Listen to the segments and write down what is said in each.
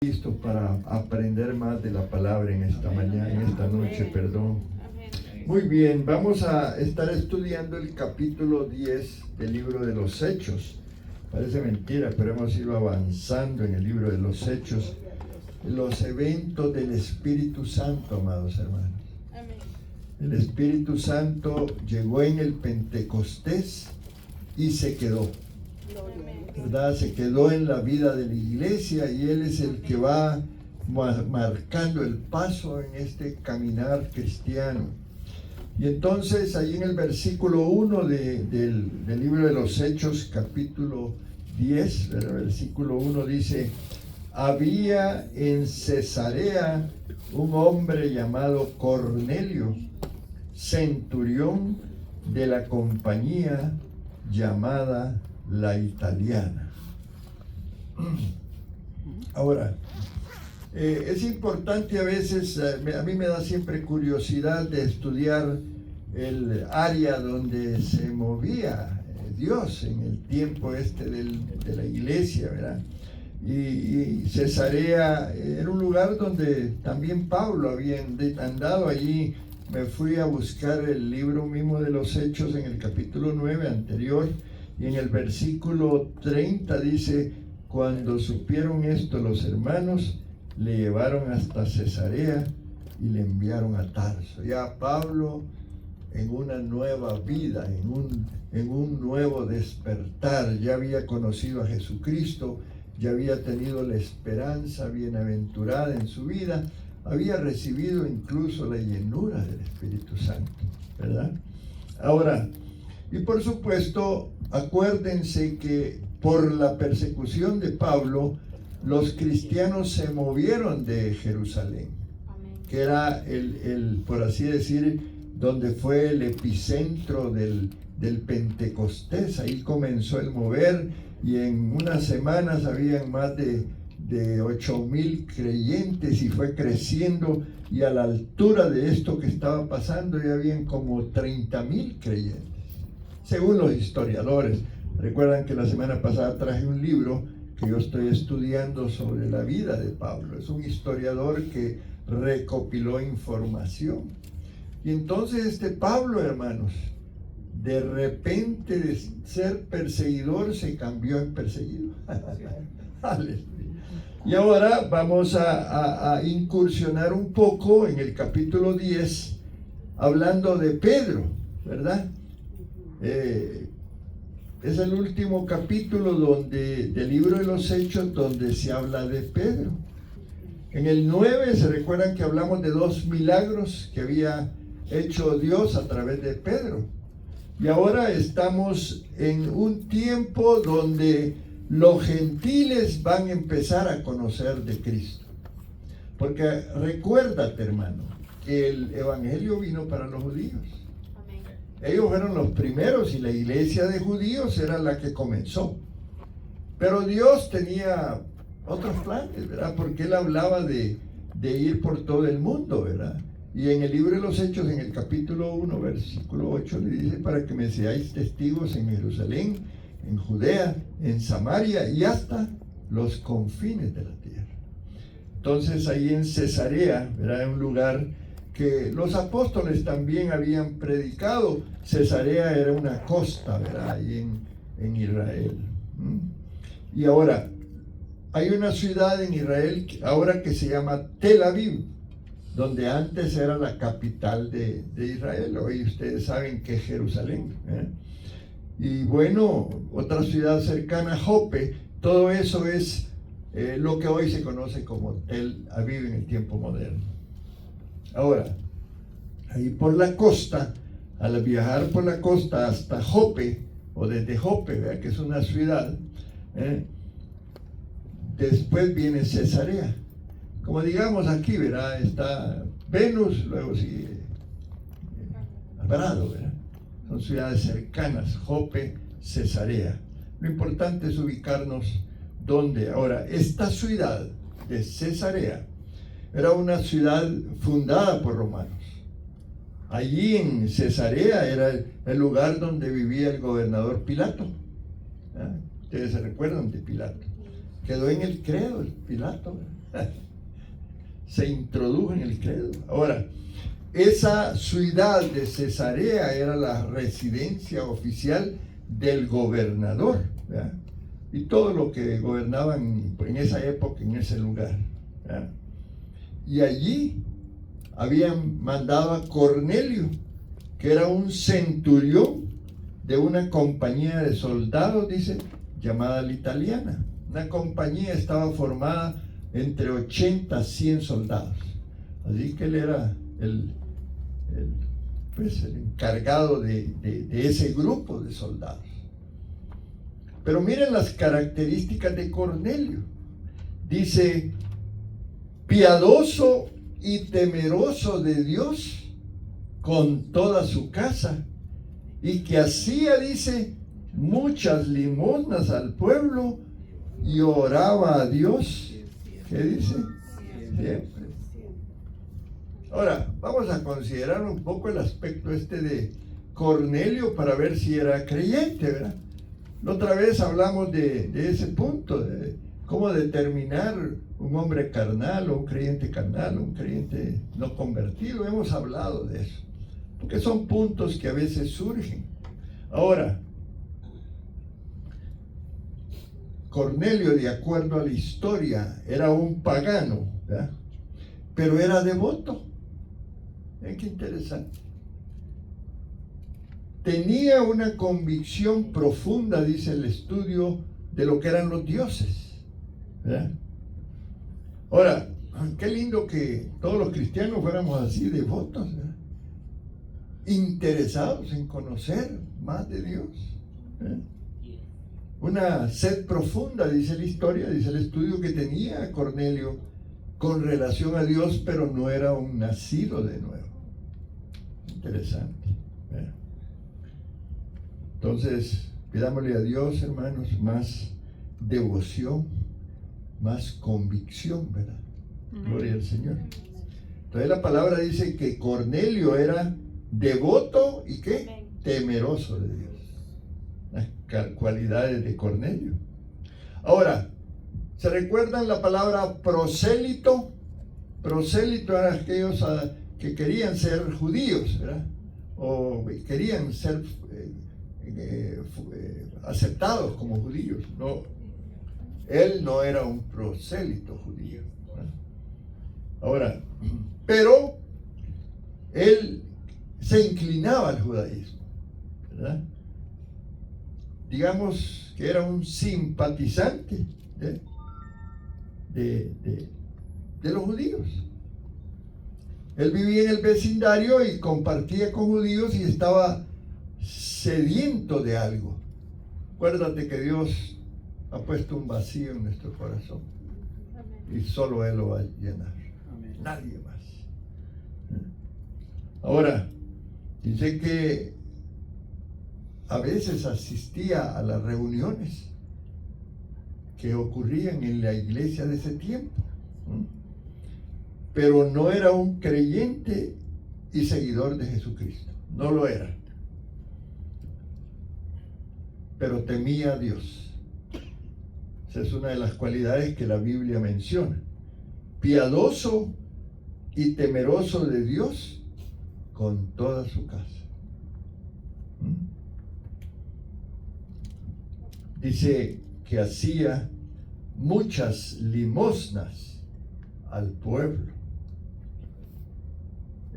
Listo para aprender más de la palabra en esta mañana, en esta noche, perdón. Muy bien, vamos a estar estudiando el capítulo 10 del libro de los Hechos. Parece mentira, pero hemos ido avanzando en el libro de los Hechos. Los eventos del Espíritu Santo, amados hermanos. El Espíritu Santo llegó en el Pentecostés y se quedó, ¿verdad? Se quedó en la vida de la iglesia y Él es el que va marcando el paso en este caminar cristiano. Y entonces ahí en el versículo 1 del libro de los Hechos, capítulo 10, el versículo 1 dice: había en Cesarea un hombre llamado Cornelio, centurión de la compañía llamada la Italiana. Ahora, es importante a veces, a mí me da siempre curiosidad de estudiar el área donde se movía Dios en el tiempo de la iglesia, ¿verdad? Y Cesarea era un lugar donde también Pablo había andado. Allí me fui a buscar el libro mismo de los Hechos en el capítulo 9 anterior, y en el versículo 30 dice: cuando supieron esto los hermanos, le llevaron hasta Cesarea y le enviaron a Tarso. Ya Pablo en una nueva vida, en un nuevo despertar, ya había conocido a Jesucristo, ya había tenido la esperanza bienaventurada en su vida, había recibido incluso la llenura del Espíritu Santo, ¿verdad? Ahora, y por supuesto, acuérdense que por la persecución de Pablo, los cristianos se movieron de Jerusalén, que era por así decir, donde fue el epicentro del Pentecostés. Ahí comenzó el mover, y en unas semanas habían más de 8,000 creyentes, y fue creciendo, y a la altura de esto que estaba pasando ya habían como 30,000 creyentes, según los historiadores. Recuerdan que la semana pasada traje un libro que yo estoy estudiando sobre la vida de Pablo. Es un historiador que recopiló información. Y entonces Pablo, hermanos, de repente de ser perseguidor se cambió en perseguido. Aleluya. Y ahora vamos a incursionar un poco en el capítulo 10, hablando de Pedro, ¿verdad? Es el último capítulo del libro de los Hechos donde se habla de Pedro. En el 9 se recuerdan que hablamos de 2 milagros que había hecho Dios a través de Pedro. Y ahora estamos en un tiempo donde los gentiles van a empezar a conocer de Cristo. Porque recuérdate, hermano, que el evangelio vino para los judíos. Ellos fueron los primeros y la iglesia de judíos era la que comenzó. Pero Dios tenía otros planes, ¿verdad? Porque Él hablaba de ir por todo el mundo, ¿verdad? Y en el libro de los Hechos, en el capítulo 1, versículo 8, le dice: para que me seáis testigos en Jerusalén, en Judea, en Samaria y hasta los confines de la tierra. Entonces ahí en Cesarea, ¿verdad? En un lugar que los apóstoles también habían predicado. Cesarea era una costa, ¿verdad? Ahí en Israel. Y ahora, hay una ciudad en Israel ahora que se llama Tel Aviv, donde antes era la capital de Israel. Hoy ustedes saben que es Jerusalén, ¿eh? Y bueno, otra ciudad cercana, Jope. Todo eso es lo que hoy se conoce como Tel Aviv en el tiempo moderno. Ahora, ahí por la costa, al viajar por la costa hasta Jope, o desde Jope, ¿verdad? Que es una ciudad, después viene Cesarea. Como digamos aquí, ¿verdad? Está Venus, luego sigue Alvarado, ¿verdad? Son ciudades cercanas, Jope, Cesarea. Lo importante es ubicarnos donde. Ahora, esta ciudad de Cesarea era una ciudad fundada por romanos. Allí en Cesarea era el lugar donde vivía el gobernador Pilato. Ustedes se recuerdan de Pilato. Quedó en el credo el Pilato. Se introdujo en el credo. Ahora, esa ciudad de Cesarea era la residencia oficial del gobernador, ¿verdad? Y todo lo que gobernaban en esa época, en ese lugar, ¿verdad? Y allí habían mandado a Cornelio, que era un centurión de una compañía de soldados, dice, llamada la Italiana. Una compañía estaba formada entre 80 a 100 soldados. Así que él era el encargado de ese grupo de soldados. Pero miren las características de Cornelio. Dice, piadoso y temeroso de Dios con toda su casa, y que hacía, dice, muchas limosnas al pueblo y oraba a Dios. ¿Qué dice? Siempre. Ahora, vamos a considerar un poco el aspecto de Cornelio para ver si era creyente, ¿verdad? La otra vez hablamos de ese punto, de cómo determinar un hombre carnal o un creyente carnal o un creyente no convertido. Hemos hablado de eso, porque son puntos que a veces surgen. Ahora, Cornelio, de acuerdo a la historia, era un pagano, ¿verdad? Pero era devoto. Qué interesante. Tenía una convicción profunda, dice el estudio, de lo que eran los dioses, ¿verdad? Ahora, qué lindo que todos los cristianos fuéramos así, devotos, ¿verdad? Interesados en conocer más de Dios, ¿verdad? Una sed profunda, dice la historia, dice el estudio, que tenía Cornelio con relación a Dios, pero no era un nacido de nuevo. Interesante, ¿verdad? Entonces, pidámosle a Dios, hermanos, más devoción, más convicción, ¿verdad? Gloria al Señor. Entonces la palabra dice que Cornelio era devoto y ¿qué? Temeroso de Dios. Las cualidades de Cornelio. Ahora, ¿se recuerdan la palabra prosélito? Prosélito eran aquellos que querían ser judíos, ¿verdad? O querían ser aceptados como judíos. No, él no era un prosélito judío, ¿verdad? Ahora, pero él se inclinaba al judaísmo, ¿verdad? Digamos que era un simpatizante de los judíos. Él vivía en el vecindario y compartía con judíos y estaba sediento de algo. Acuérdate que Dios ha puesto un vacío en nuestro corazón y solo Él lo va a llenar. Nadie más. Ahora, dice que a veces asistía a las reuniones que ocurrían en la iglesia de ese tiempo, pero no era un creyente y seguidor de Jesucristo. No lo era. Pero temía a Dios. Esa es una de las cualidades que la Biblia menciona. Piadoso y temeroso de Dios con toda su casa. Dice que hacía muchas limosnas al pueblo.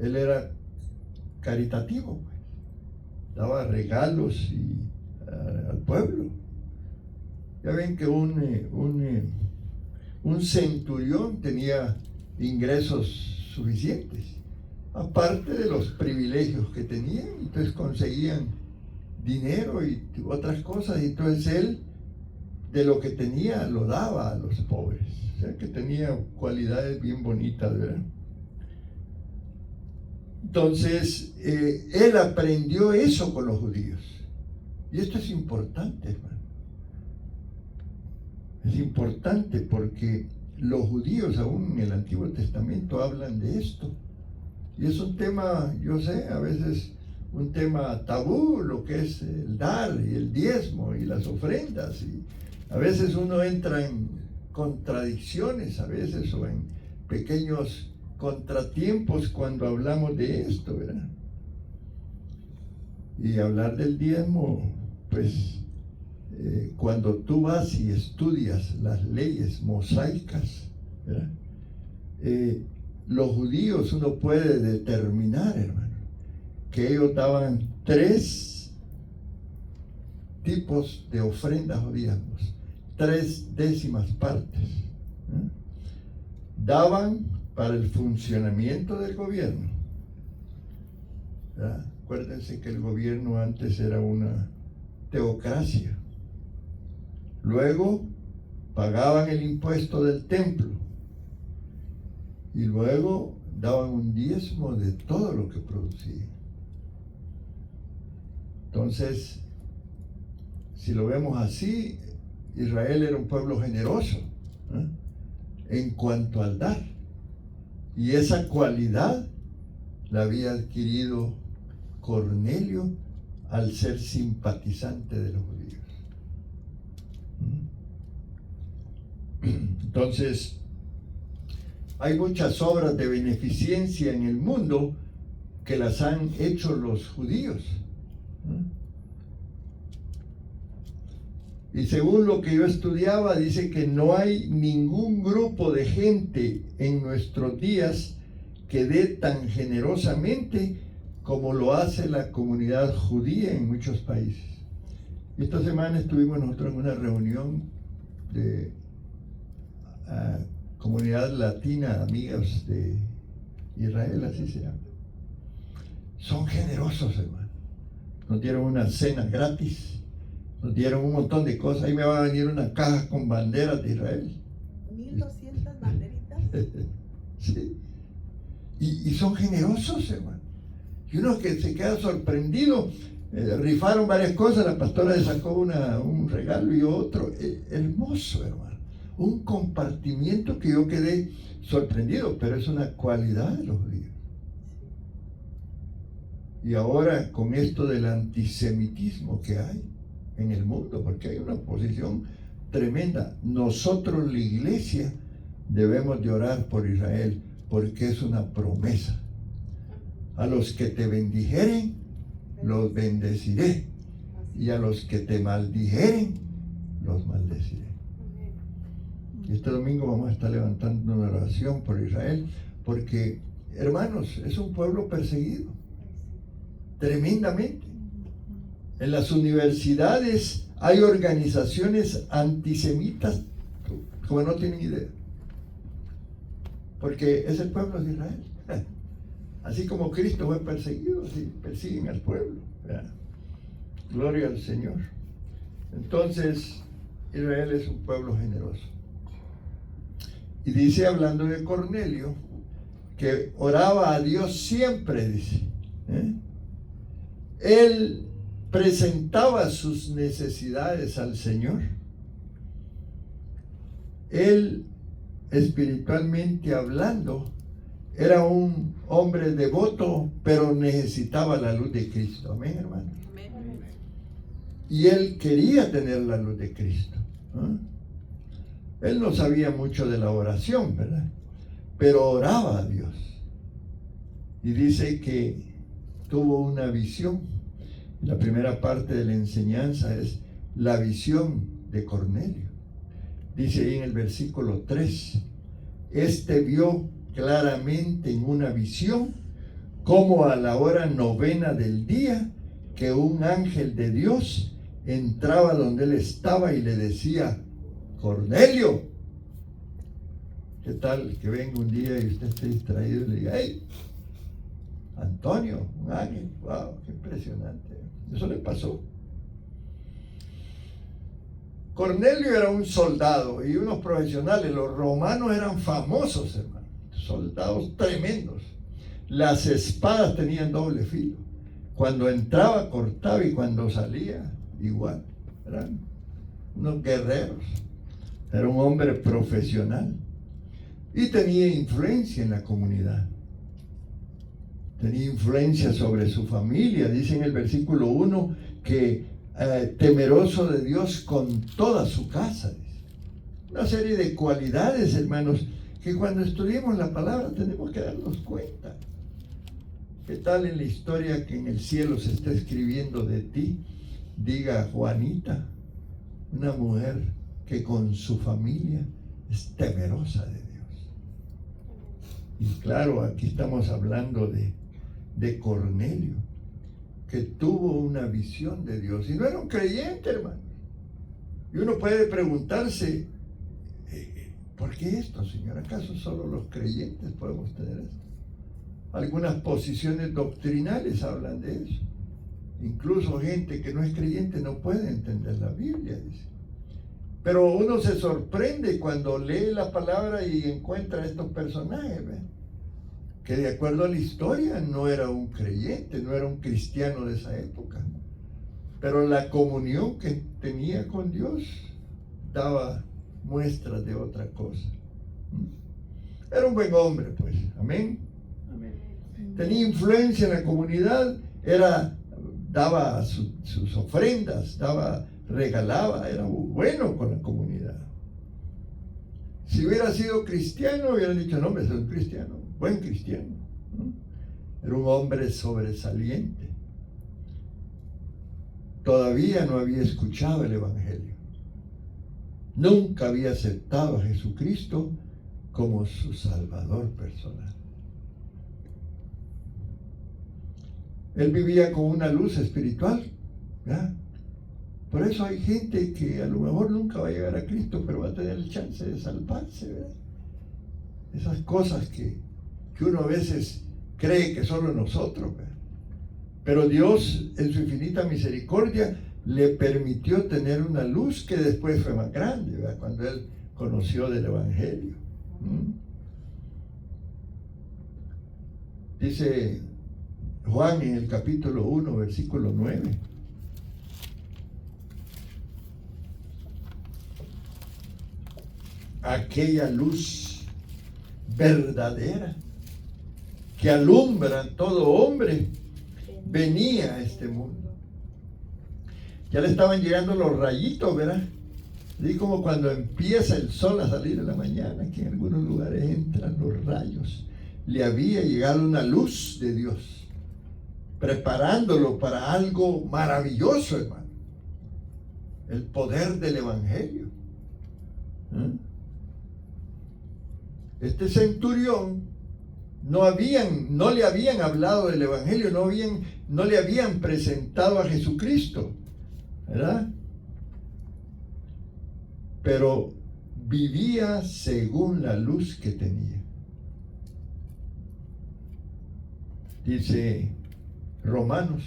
Él era caritativo, daba regalos al pueblo. Ya ven que un centurión tenía ingresos suficientes, aparte de los privilegios que tenían, entonces conseguían dinero y otras cosas, y entonces él de lo que tenía lo daba a los pobres. O sea que tenía cualidades bien bonitas, ¿verdad? Entonces él aprendió eso con los judíos, y esto es importante, hermano. Es importante porque los judíos aún en el Antiguo Testamento hablan de esto, y es un tema, yo sé, a veces un tema tabú, lo que es el dar y el diezmo y las ofrendas, y a veces uno entra contradicciones a veces o en pequeños contratiempos cuando hablamos de esto, ¿verdad? Y hablar del diezmo, pues cuando tú vas y estudias las leyes mosaicas, ¿verdad? Los judíos, uno puede determinar, hermano, que ellos daban 3 tipos de ofrendas o diezmos, 3/10 partes, ¿eh? Daban para el funcionamiento del gobierno, ¿verdad? Acuérdense que el gobierno antes era una teocracia. Luego pagaban el impuesto del templo y luego daban un diezmo de todo lo que producían. Entonces, si lo vemos así, Israel era un pueblo generoso, ¿eh? En cuanto al dar. Y esa cualidad la había adquirido Cornelio al ser simpatizante de los judíos. Entonces, hay muchas obras de beneficencia en el mundo que las han hecho los judíos. Y según lo que yo estudiaba, dice que no hay ningún grupo de gente en nuestros días que dé tan generosamente como lo hace la comunidad judía en muchos países. Esta semana estuvimos nosotros en una reunión de comunidad latina, amigas de Israel, así se llama. Son generosos, hermano. Nos dieron una cena gratis, nos dieron un montón de cosas. Ahí me va a venir una caja con banderas de Israel. 1200 banderitas. Sí. Y son generosos, hermano. Y uno que se queda sorprendido. Rifaron varias cosas, la pastora le sacó un regalo y otro. Hermoso, hermano. Un compartimiento que yo quedé sorprendido, pero es una cualidad de los judíos. Y ahora con esto del antisemitismo que hay en el mundo, porque hay una oposición tremenda, nosotros la iglesia debemos de orar por Israel, porque es una promesa. A los que te bendijeren, los bendeciré, y a los que te maldijeren, los maldeciré. Y este domingo vamos a estar levantando una oración por Israel, porque, hermanos, es un pueblo perseguido tremendamente. En las universidades hay organizaciones antisemitas como no tienen idea, porque es el pueblo de Israel. Así como Cristo fue perseguido, así persiguen al pueblo, ¿verdad? Gloria al Señor. Entonces, Israel es un pueblo generoso. Y dice, hablando de Cornelio, que oraba a Dios siempre, dice. Él presentaba sus necesidades al Señor. Él, espiritualmente hablando, era un hombre devoto, pero necesitaba la luz de Cristo. Amén, hermano. Amén. Y él quería tener la luz de Cristo. Él no sabía mucho de la oración, ¿verdad? Pero oraba a Dios. Y dice que tuvo una visión. La primera parte de la enseñanza es la visión de Cornelio. Dice ahí en el versículo 3, este vio claramente en una visión como a la hora 9 del día que un ángel de Dios entraba donde él estaba y le decía, Cornelio. ¿Qué tal que venga un día y usted esté distraído y le diga, hey, Antonio, un ángel? Wow, qué impresionante. Eso le pasó. Cornelio era un soldado y unos profesionales. Los romanos eran famosos, hermano. Soldados tremendos. Las espadas tenían doble filo. Cuando entraba, cortaba, y cuando salía, igual. Eran unos guerreros. Era un hombre profesional. Y tenía influencia en la comunidad. Tenía influencia sobre su familia. Dice en el versículo 1 que temeroso de Dios con toda su casa. Dice. Una serie de cualidades, hermanos, que cuando estudiemos la palabra tenemos que darnos cuenta. ¿Qué tal en la historia que en el cielo se está escribiendo de ti? Diga Juanita, una mujer que con su familia es temerosa de Dios. Y claro, aquí estamos hablando de Cornelio, que tuvo una visión de Dios y no era un creyente, hermano. Y uno puede preguntarse, ¿por qué esto, Señor? ¿Acaso solo los creyentes podemos tener esto? Algunas posiciones doctrinales hablan de eso. Incluso gente que no es creyente no puede entender la Biblia, dice. Pero uno se sorprende cuando lee la palabra y encuentra estos personajes, ¿ve? Que de acuerdo a la historia no era un creyente, no era un cristiano de esa época. Pero la comunión que tenía con Dios daba muestras de otra cosa. Era un buen hombre, pues. Amén. Tenía influencia en la comunidad, daba sus ofrendas, regalaba, era bueno con la comunidad. Si hubiera sido cristiano, hubieran dicho, no, es un cristiano, buen cristiano, ¿no? Era un hombre sobresaliente. Todavía no había escuchado el Evangelio. Nunca había aceptado a Jesucristo como su Salvador personal. Él vivía con una luz espiritual, ¿verdad? Por eso hay gente que a lo mejor nunca va a llegar a Cristo, pero va a tener el chance de salvarse, ¿verdad? Esas cosas que uno a veces cree que solo nosotros, ¿verdad? Pero Dios, en su infinita misericordia, le permitió tener una luz que después fue más grande, ¿verdad? Cuando él conoció del Evangelio. Dice Juan en el capítulo 1, versículo 9. Aquella luz verdadera que alumbra a todo hombre venía a este mundo. Ya le estaban llegando los rayitos, ¿verdad? Así como cuando empieza el sol a salir en la mañana, que en algunos lugares entran los rayos. Le había llegado una luz de Dios, preparándolo para algo maravilloso, hermano. El poder del Evangelio. Este centurión no le habían hablado del Evangelio, no le habían presentado a Jesucristo, ¿verdad? Pero vivía según la luz que tenía. Dice Romanos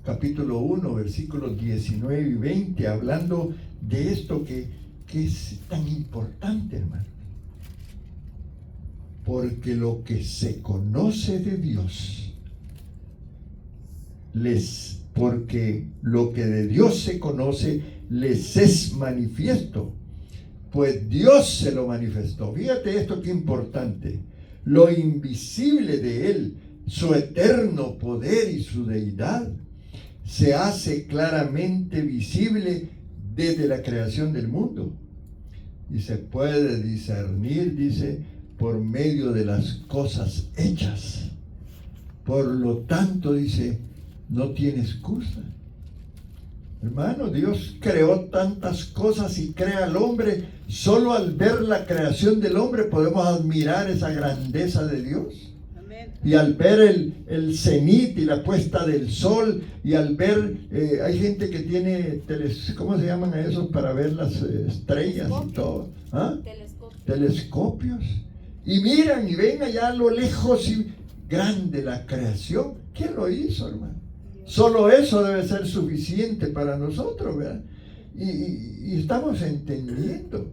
capítulo 1, versículos 19 y 20, hablando de esto que es tan importante, hermano. Porque lo que se conoce de Dios, porque lo que de Dios se conoce, les es manifiesto, pues Dios se lo manifestó. Fíjate esto qué importante. Lo invisible de Él, su eterno poder y su deidad, se hace claramente visible desde la creación del mundo. Y se puede discernir, dice, por medio de las cosas hechas. Por lo tanto, dice, no tiene excusa. Hermano, Dios creó tantas cosas y crea al hombre. Solo al ver la creación del hombre podemos admirar esa grandeza de Dios. Amén. Y al ver el cenit y la puesta del sol, y al ver, hay gente que tiene, ¿cómo se llaman a esos para ver las estrellas y todo? ¿Ah? Telescopios. Y miran y ven allá a lo lejos y grande la creación. ¿Quién lo hizo, hermano? Solo eso debe ser suficiente para nosotros, ¿verdad? Y estamos entendiendo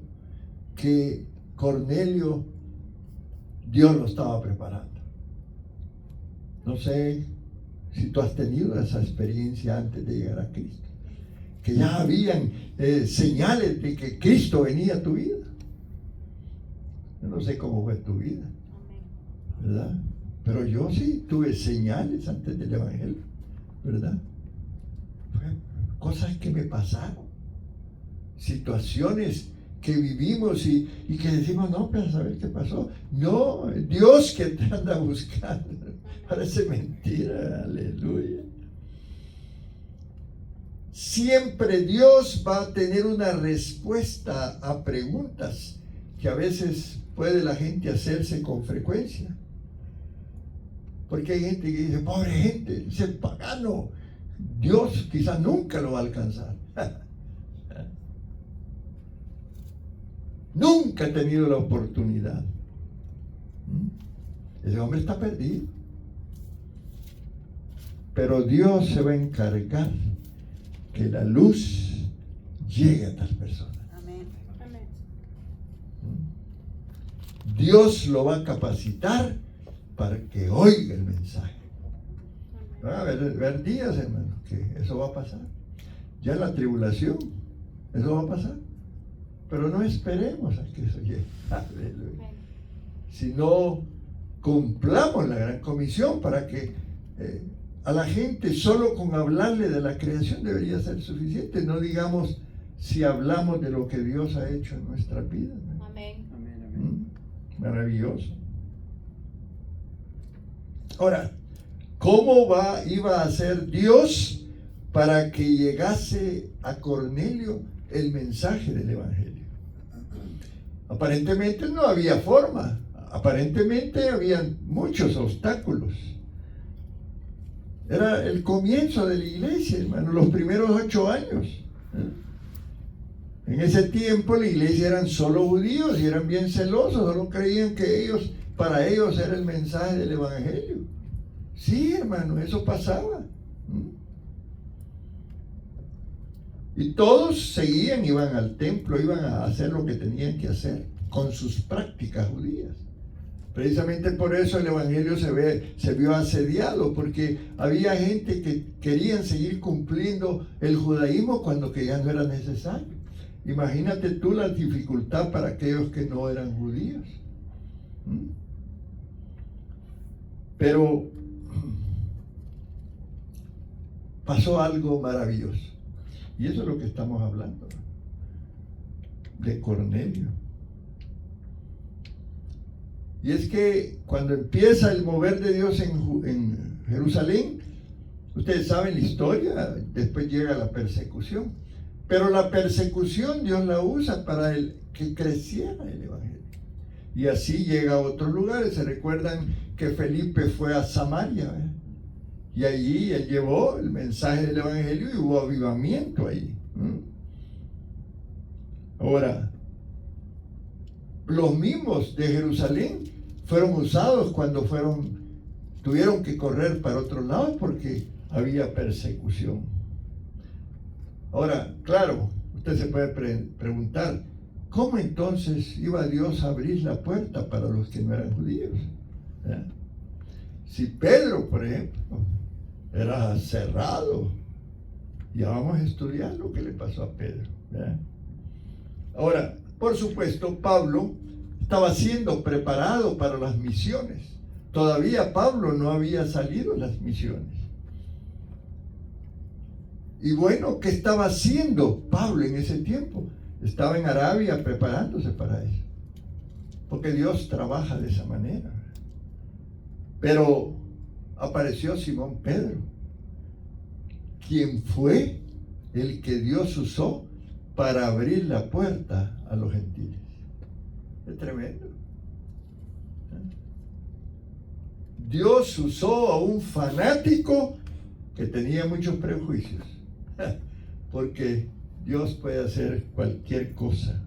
que Cornelio, Dios lo estaba preparando. No sé si tú has tenido esa experiencia antes de llegar a Cristo, que ya habían señales de que Cristo venía a tu vida. Yo no sé cómo fue tu vida, ¿verdad? Pero yo sí tuve señales antes del Evangelio, ¿verdad? Cosas que me pasaron, situaciones que vivimos y que decimos, no, pero a saber qué pasó. No, Dios que te anda buscando. Parece mentira, aleluya. Siempre Dios va a tener una respuesta a preguntas que a veces puede la gente hacerse con frecuencia. Porque hay gente que dice, pobre gente, ese pagano, Dios quizás nunca lo va a alcanzar. Nunca ha tenido la oportunidad. Ese hombre está perdido. Pero Dios se va a encargar que la luz llegue a tal persona. Amén. Amén. Dios lo va a capacitar para que oiga el mensaje. Van a haber días, hermanos, que eso va a pasar. Ya en la tribulación, eso va a pasar. Pero no esperemos a que eso llegue. Aleluya. Sino cumplamos la gran comisión para que a la gente solo con hablarle de la creación debería ser suficiente. No digamos si hablamos de lo que Dios ha hecho en nuestra vida. Amén. Amén. Maravilloso. Ahora, ¿cómo iba a hacer Dios para que llegase a Cornelio el mensaje del Evangelio? Aparentemente no había forma. Aparentemente habían muchos obstáculos. Era el comienzo de la iglesia, hermano, los primeros 8 años. En ese tiempo la iglesia eran solo judíos y eran bien celosos, solo creían que para ellos era el mensaje del Evangelio. Sí, hermano, eso pasaba. Y todos seguían, iban al templo, iban a hacer lo que tenían que hacer con sus prácticas judías. Precisamente por eso el Evangelio se vio asediado, porque había gente que querían seguir cumpliendo el judaísmo cuando que ya no era necesario. Imagínate tú la dificultad para aquellos que no eran judíos. Pero pasó algo maravilloso. Y eso es lo que estamos hablando, de Cornelio. Y es que cuando empieza el mover de Dios en Jerusalén, ustedes saben la historia, después llega la persecución. Pero la persecución Dios la usa para que creciera el Evangelio. Y así llega a otros lugares. Se recuerdan que Felipe fue a Samaria, ¿eh? Y allí él llevó el mensaje del Evangelio y hubo avivamiento ahí. Ahora, los mismos de Jerusalén fueron usados cuando tuvieron que correr para otro lado porque había persecución. Ahora, claro, usted se puede preguntar, ¿cómo entonces iba Dios a abrir la puerta para los que no eran judíos? ¿Eh? Si Pedro, por ejemplo, era cerrado, ya vamos a estudiar lo que le pasó a Pedro. ¿Eh? Ahora, por supuesto, Pablo estaba siendo preparado para las misiones. Todavía Pablo no había salido a las misiones. Y bueno, ¿qué estaba haciendo Pablo en ese tiempo? Estaba en Arabia preparándose para eso. Porque Dios trabaja de esa manera. Pero apareció Simón Pedro, quien fue el que Dios usó para abrir la puerta a los gentiles. Es tremendo. Dios usó a un fanático que tenía muchos prejuicios, porque Dios puede hacer cualquier cosa.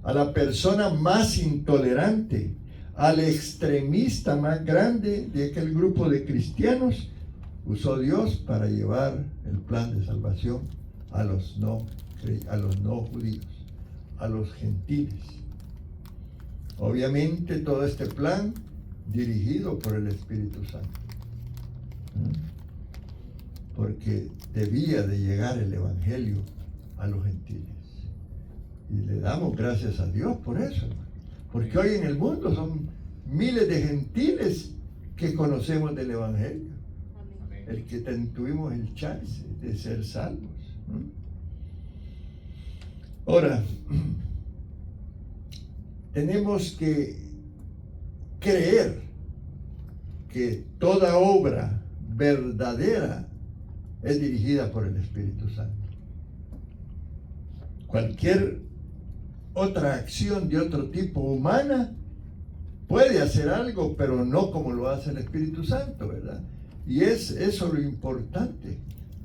A la persona más intolerante, al extremista más grande de aquel grupo de cristianos, usó Dios para llevar el plan de salvación a los no judíos, a los gentiles. Obviamente todo este plan dirigido por el Espíritu Santo, porque debía de llegar el Evangelio a los gentiles. Y le damos gracias a Dios por eso, porque hoy en el mundo son miles de gentiles que conocemos del Evangelio. El que tuvimos el chance de ser salvos. Ahora, tenemos que creer que toda obra verdadera es dirigida por el Espíritu Santo. Cualquier otra acción de otro tipo humana puede hacer algo, pero no como lo hace el Espíritu Santo, ¿verdad? Y es eso lo importante.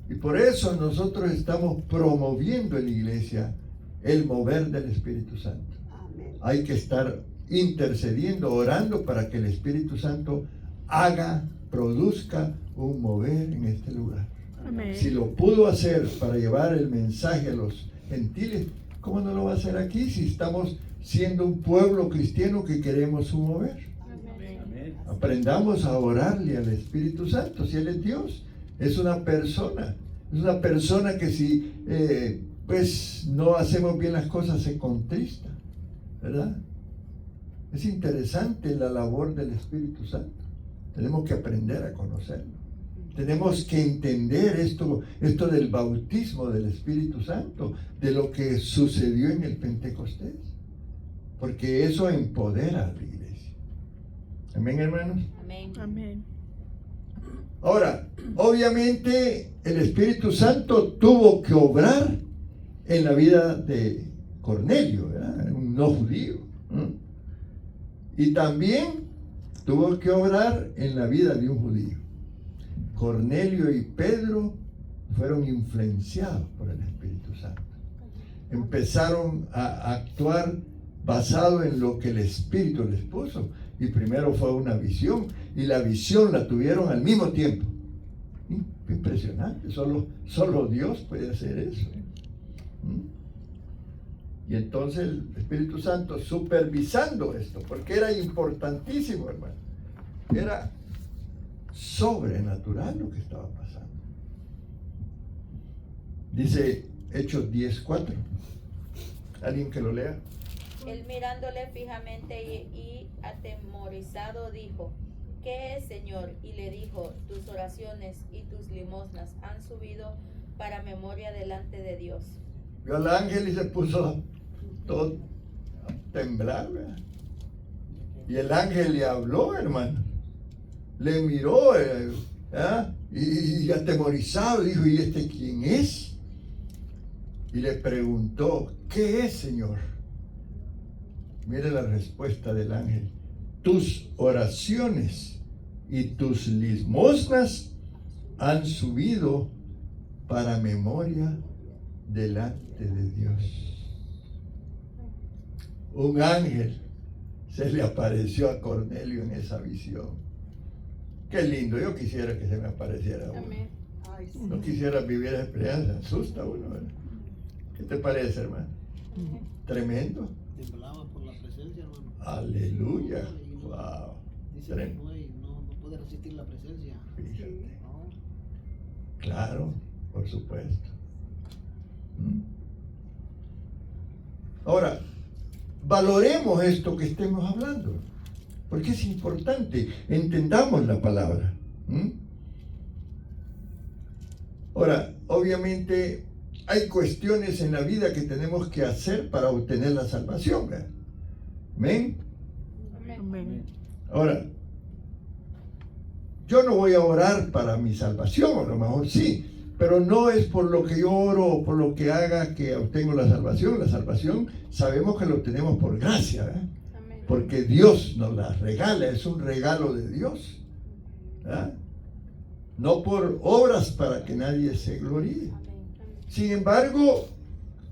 Y por eso nosotros estamos promoviendo en la iglesia el mover del Espíritu Santo. Amén. Hay que estar intercediendo, orando para que el Espíritu Santo haga, produzca un mover en este lugar. Amén. Si lo pudo hacer para llevar el mensaje a los gentiles, ¿cómo no lo va a hacer aquí si estamos siendo un pueblo cristiano que queremos un mover? Amén. Aprendamos a orarle al Espíritu Santo. Si Él es Dios, es una persona que si pues no hacemos bien las cosas se contrista, ¿verdad? Es interesante la labor del Espíritu Santo. Tenemos que aprender a conocerlo. Tenemos que entender esto del bautismo del Espíritu Santo, de lo que sucedió en el Pentecostés, porque eso empodera a la iglesia. Amén, hermanos. Amén. Amén. Ahora, obviamente el Espíritu Santo tuvo que obrar en la vida de Cornelio, ¿verdad? Un no judío. Y también tuvo que obrar en la vida de un judío. Cornelio y Pedro fueron influenciados por el Espíritu Santo. Empezaron a actuar basado en lo que el Espíritu les puso. Y primero fue una visión, y la visión la tuvieron al mismo tiempo. Impresionante, solo Dios puede hacer eso. Y entonces el Espíritu Santo supervisando esto, porque era importantísimo, hermano. Era sobrenatural lo que estaba pasando. Dice Hechos 10:4. ¿Alguien que lo lea? Él mirándole fijamente y atemorizado dijo: ¿Qué es, Señor? Y le dijo: tus oraciones y tus limosnas han subido para memoria delante de Dios. Vio al ángel y se puso todo a temblar, ¿verdad? Y el ángel le habló, hermano. Le miró y atemorizado dijo: ¿y este quién es? Y le preguntó: ¿qué es, Señor? Mire la respuesta del ángel: tus oraciones y tus limosnas han subido para memoria delante de Dios. Un ángel se le apareció a Cornelio en esa visión. Qué lindo, yo quisiera que se me apareciera uno. Amén. Ay, sí. No quisiera vivir esa experiencia, asusta uno, ¿verdad? ¿Qué te parece, hermano? Tremendo. Temblaba por la presencia, hermano. Aleluya. Wow. Dice que no puede resistir la presencia. Fíjate. No. Claro, por supuesto. Ahora, valoremos esto que estemos hablando, porque es importante, entendamos la palabra. Ahora, obviamente hay cuestiones en la vida que tenemos que hacer para obtener la salvación, ¿verdad? ¿Amén? Amén. Ahora, yo no voy a orar para mi salvación, a lo mejor sí, pero no es por lo que yo oro o por lo que haga que obtengo la salvación. La salvación sabemos que lo tenemos por gracia, ¿verdad? Amén. Porque Dios nos la regala, es un regalo de Dios, ¿verdad? No por obras para que nadie se gloríe. Sin embargo,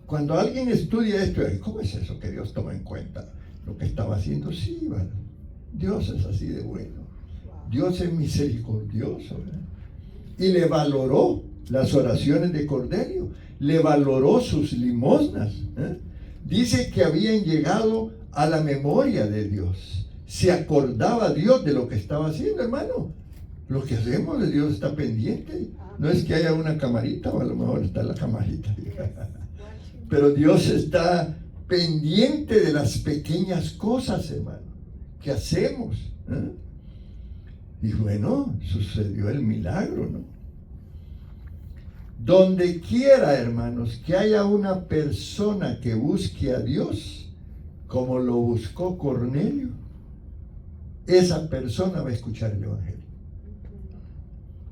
cuando alguien estudia esto, ¿cómo es eso que Dios toma en cuenta lo que estaba haciendo? Sí, bueno, Dios es así de bueno. Dios es misericordioso, ¿verdad? Y le valoró las oraciones de Cornelio, le valoró sus limosnas, ¿eh? Dice que habían llegado a la memoria de Dios. Se acordaba Dios de lo que estaba haciendo, hermano. Lo que hacemos de Dios está pendiente. No es que haya una camarita, o a lo mejor está la camarita. Pero Dios está pendiente de las pequeñas cosas, hermano, que hacemos, ¿eh? Y bueno, sucedió el milagro, ¿no? Donde quiera, hermanos, que haya una persona que busque a Dios, como lo buscó Cornelio, esa persona va a escuchar el Evangelio.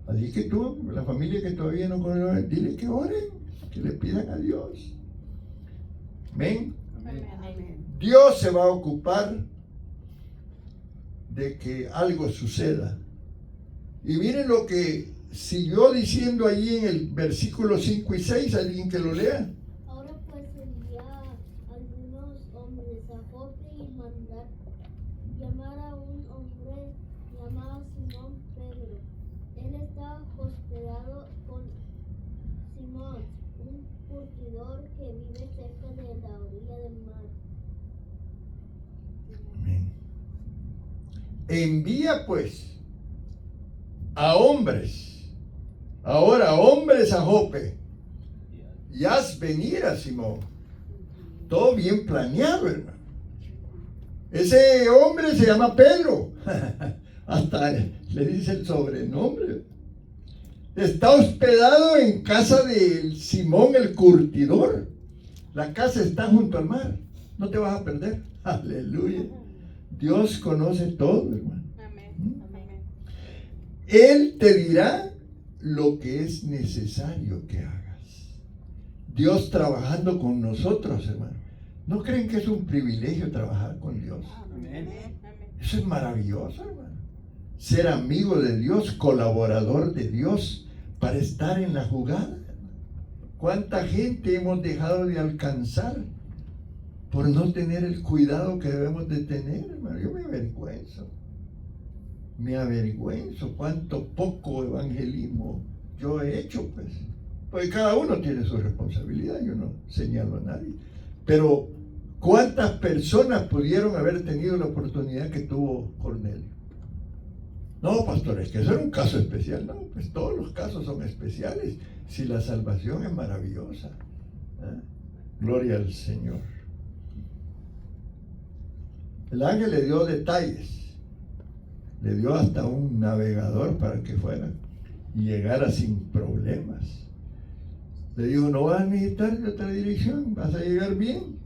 Así que tú, la familia que todavía no conoce el Evangelio, dile que oren, que le pidan a Dios. Amén. Amén. Dios se va a ocupar de que algo suceda. Y miren lo que siguió diciendo allí en el versículo 5 y 6, alguien que lo lea. Ahora pues envía a algunos hombres a Jope y mandar llamar a un hombre llamado Simón Pedro. Él está hospedado con Simón, un curtidor que vive cerca de la orilla del mar. Amén. Envía pues a hombres, ahora hombres a Jope, y haz venir a Simón. Todo bien planeado, hermano. Ese hombre se llama Pedro. Hasta le dice el sobrenombre. Está hospedado en casa de Simón el curtidor. La casa está junto al mar. No te vas a perder. Aleluya. Dios conoce todo, hermano. Amén. Amén. Él te dirá lo que es necesario que hagas. Dios trabajando con nosotros, hermano. ¿No creen que es un privilegio trabajar con Dios? Amén. Eso es maravilloso, hermano. Ser amigo de Dios, colaborador de Dios, para estar en la jugada. ¿Cuánta gente hemos dejado de alcanzar por no tener el cuidado que debemos de tener, hermano? Yo me avergüenzo. Me avergüenzo cuánto poco evangelismo yo he hecho, pues. Porque cada uno tiene su responsabilidad, yo no señalo a nadie. Pero ¿cuántas personas pudieron haber tenido la oportunidad que tuvo Cornelio? No, pastor, es que eso era un caso especial. No, pues todos los casos son especiales si la salvación es maravillosa. ¿Eh? Gloria al Señor. El ángel le dio detalles. Le dio hasta un navegador para que fuera y llegara sin problemas. Le dijo, no vas a necesitar de otra dirección, vas a llegar bien.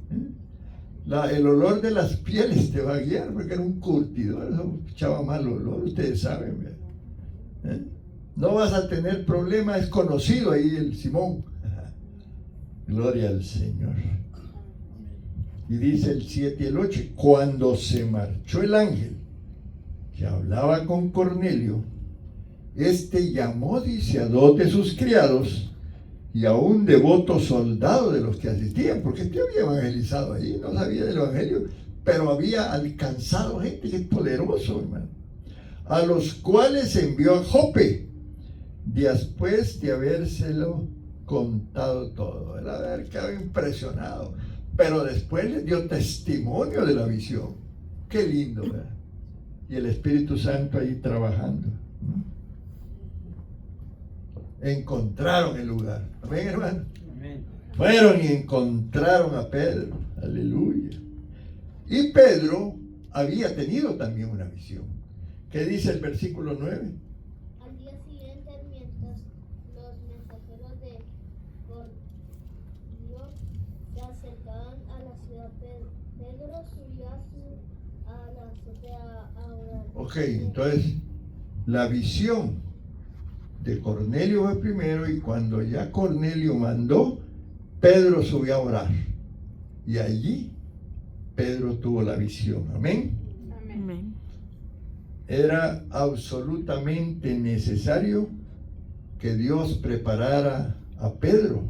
El olor de las pieles te va a guiar, porque era un curtidor, eso echaba mal olor, ustedes saben. No vas a tener problema, es conocido ahí el Simón. Gloria al Señor. Y dice el 7 y el 8, cuando se marchó el ángel que hablaba con Cornelio, este llamó, dice, a 2 de sus criados y a un devoto soldado de los que asistían, porque este había evangelizado ahí, no sabía del evangelio, pero había alcanzado gente que es poderoso, hermano, a los cuales envió a Jope, después de habérselo contado todo. Él haber quedado impresionado, pero después le dio testimonio de la visión. Qué lindo, ¿verdad? Y el Espíritu Santo ahí trabajando. Encontraron el lugar. Amén, hermano. Amén. Fueron y encontraron a Pedro. Aleluya. Y Pedro había tenido también una visión. ¿Qué dice el versículo 9? Al día siguiente, mientras los mensajeros de Cornelio se acercaban a la ciudad, Pedro subió a la azotea a orar. Ok, entonces la visión de Cornelio fue primero, y cuando ya Cornelio mandó, Pedro subió a orar. Y allí Pedro tuvo la visión. Amén. Amén. Era absolutamente necesario que Dios preparara a Pedro,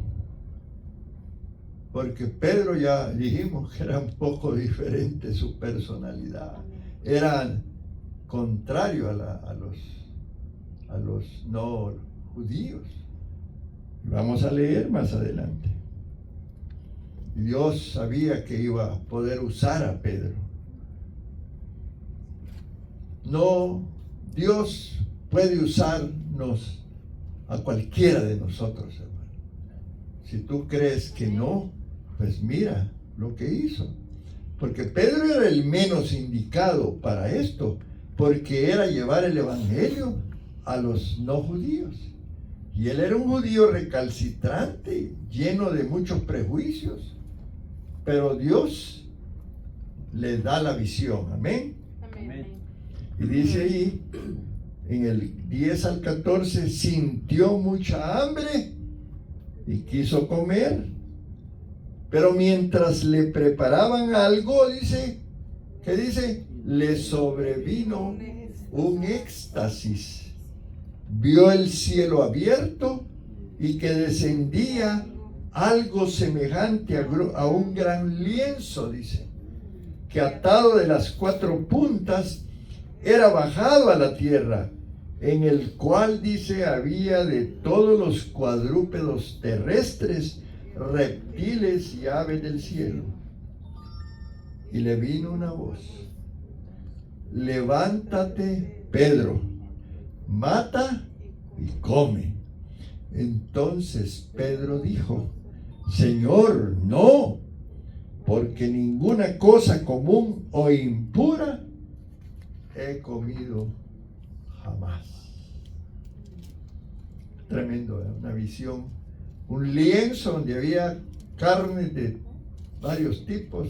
porque Pedro, ya dijimos que era un poco diferente su personalidad, era contrario a los no judíos. Y vamos a leer más adelante. Dios sabía que iba a poder usar a Pedro. No, Dios puede usarnos a cualquiera de nosotros, hermano. Si tú crees que no, pues mira lo que hizo. Porque Pedro era el menos indicado para esto, porque era llevar el evangelio a los no judíos. Y él era un judío recalcitrante, lleno de muchos prejuicios. Pero Dios le da la visión. Amén. Amén. Y dice ahí, en el 10 al 14, sintió mucha hambre y quiso comer. Pero mientras le preparaban algo, dice, ¿qué dice? Le sobrevino un éxtasis. Vio el cielo abierto y que descendía algo semejante a un gran lienzo, dice, que atado de las 4 puntas era bajado a la tierra, en el cual, dice, había de todos los cuadrúpedos terrestres, reptiles y aves del cielo. Y le vino una voz: levántate, Pedro, mata y come. Entonces Pedro dijo: Señor, no, porque ninguna cosa común o impura he comido jamás. Tremendo, ¿eh? Una visión, un lienzo donde había carnes de varios tipos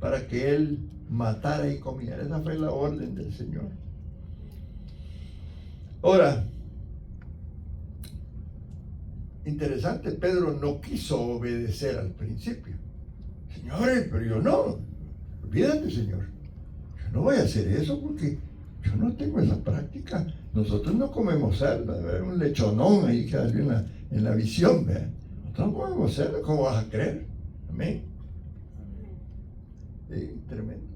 para que él matara y comiera. Esa fue la orden del Señor. Ahora, interesante, Pedro no quiso obedecer al principio. Señores, pero yo no, olvídate, Señor, yo no voy a hacer eso porque yo no tengo esa práctica. Nosotros no comemos cerdo, un lechonón ahí que salió en la visión, ¿verdad? Nosotros no comemos cerdo, ¿cómo vas a creer? Amén. Sí, tremendo.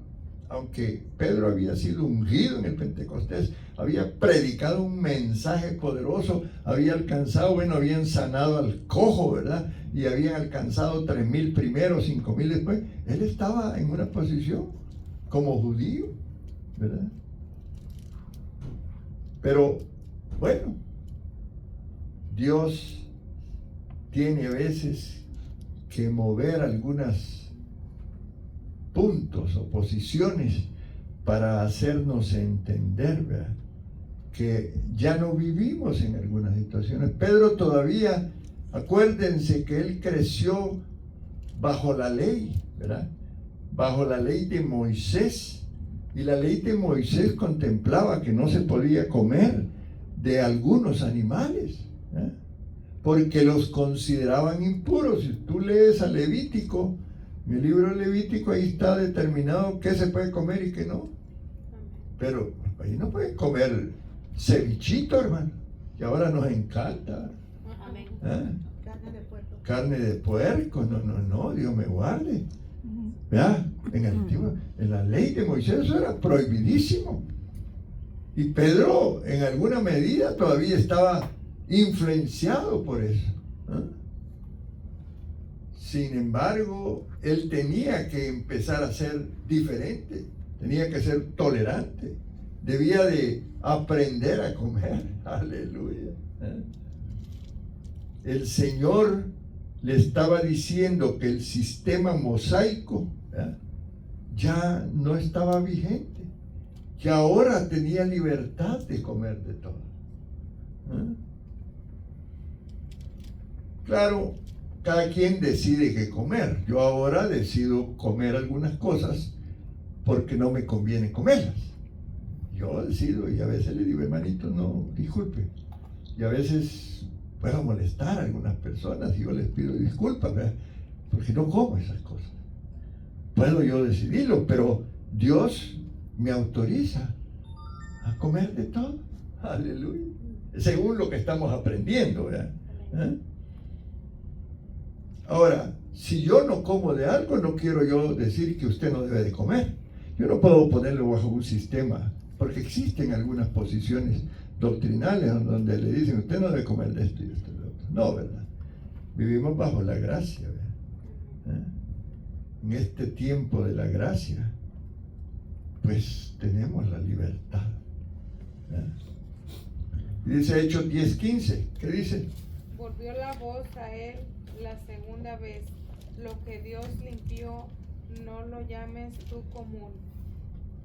Aunque Pedro había sido ungido en el Pentecostés, había predicado un mensaje poderoso, había alcanzado, habían sanado al cojo, ¿verdad? Y habían alcanzado 3,000 primero, 5,000 después. Él estaba en una posición como judío, ¿verdad? Pero, bueno, Dios tiene a veces que mover algunos puntos o posiciones para hacernos entender, ¿verdad?, que ya no vivimos en algunas situaciones. Pedro todavía, acuérdense que él creció bajo la ley, ¿verdad? Bajo la ley de Moisés. Y la ley de Moisés contemplaba que no se podía comer de algunos animales, ¿eh? Porque los consideraban impuros. Si tú lees a Levítico, en el libro Levítico, ahí está determinado qué se puede comer y qué no. Pero ahí no pueden comer cevichito, hermano, que ahora nos encanta. Amén. ¿Eh? Carne de puerco. Carne de puerco, no, Dios me guarde. ¿Verdad? En la ley de Moisés eso era prohibidísimo. Y Pedro, en alguna medida, todavía estaba influenciado por eso, ¿eh? Sin embargo, él tenía que empezar a ser diferente, tenía que ser tolerante, debía de aprender a comer. Aleluya. El Señor le estaba diciendo que el sistema mosaico, ¿eh?, ya no estaba vigente, que ahora tenía libertad de comer de todo. ¿Eh? Claro, cada quien decide qué comer. Yo ahora decido comer algunas cosas porque no me conviene comerlas. Yo decido, y a veces le digo: hermanito, no, disculpe. Y a veces puedo molestar a algunas personas y yo les pido disculpas, ¿verdad?, porque no como esas cosas. Puedo yo decidirlo, pero Dios me autoriza a comer de todo. Aleluya. Según lo que estamos aprendiendo, ¿verdad? ¿Eh? Ahora, si yo no como de algo, no quiero yo decir que usted no debe de comer. Yo no puedo ponerlo bajo un sistema, porque existen algunas posiciones doctrinales donde le dicen: usted no debe comer de esto y esto y de otro. No, ¿verdad? Vivimos bajo la gracia, ¿verdad? ¿Eh? En este tiempo de la gracia, pues tenemos la libertad, ¿verdad? Y dice Hechos 10:15, ¿qué dice? Volvió la voz a él la segunda vez: lo que Dios limpió, no lo llames tú común.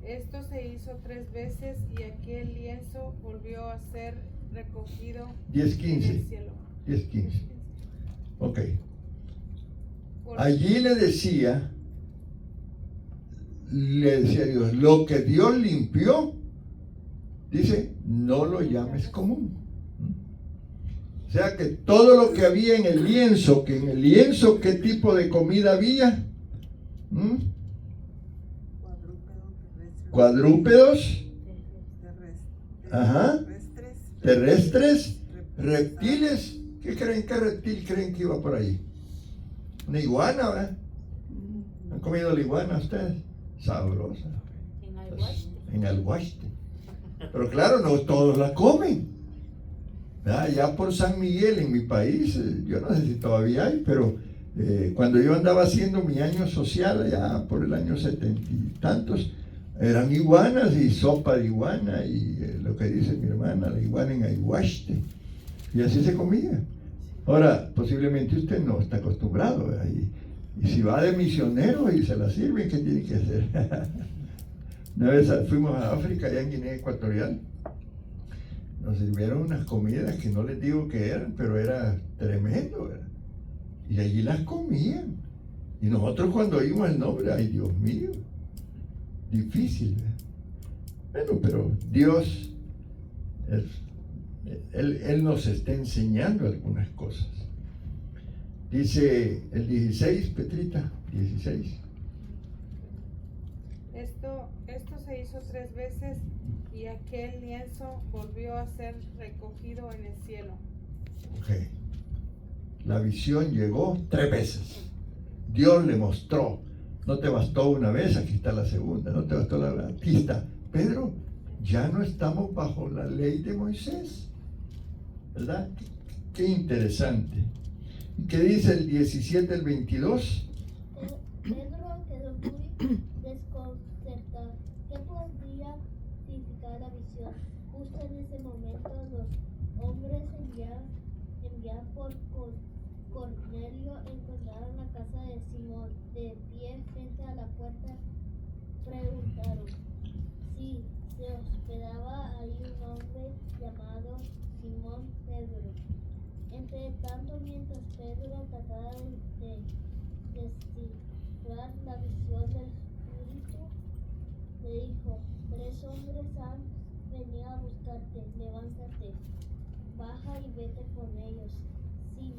Esto se hizo 3 veces y aquel lienzo volvió a ser recogido 10:15. en el cielo. 10:15. Ok. Allí le decía le decía Dios, lo que Dios limpió, dice, no lo llames común. O sea que todo lo que había en el lienzo, que en el lienzo, ¿qué tipo de comida había? Cuadrúpedos, ajá, terrestres, reptiles. ¿Qué creen? ¿Qué reptil creen que iba por ahí? Una iguana, ¿verdad? ¿Han comido la iguana ustedes? Sabrosa. En Alguaste. Pero claro, no todos la comen. Ya por San Miguel, en mi país, yo no sé si todavía hay, pero cuando yo andaba haciendo mi año social, allá por el año 70 y tantos, eran iguanas y sopa de iguana y lo que dice mi hermana, la iguana en Aiguaste. Y así se comía. Ahora, posiblemente usted no está acostumbrado, ¿verdad? Y si va de misionero y se la sirven, ¿qué tiene que hacer? Una vez fuimos a África, allá en Guinea Ecuatorial. Nos sirvieron unas comidas que no les digo qué eran, pero era tremendo, ¿verdad? Y allí las comían. Y nosotros cuando oímos el nombre, ay Dios mío, difícil, ¿verdad? Bueno, pero Dios, Él nos está enseñando algunas cosas. Dice el 16, Petrita, 16. Esto se hizo 3 veces y aquel lienzo volvió a ser recogido en el cielo. Ok. La visión llegó 3 veces. Dios le mostró. No te bastó una vez, aquí está la segunda. No te bastó aquí está. Pedro, ya no estamos bajo la ley de Moisés. ¿Verdad? Qué interesante. ¿Y qué dice el 17, el 22? Pedro quedó muy desconcertado. ¿Qué podría significar la visión? Justo en ese momento los hombres enviados por Cornelio encontraron la casa de Simón de pie frente a la puerta. Preguntaron si se hospedaba ahí un hombre llamado Simón Pedro. Entre tanto, mientras Pedro trataba de descifrar la visión del Espíritu, le dijo: 3 hombres han venido a buscarte, levántate, baja y vete con ellos, sin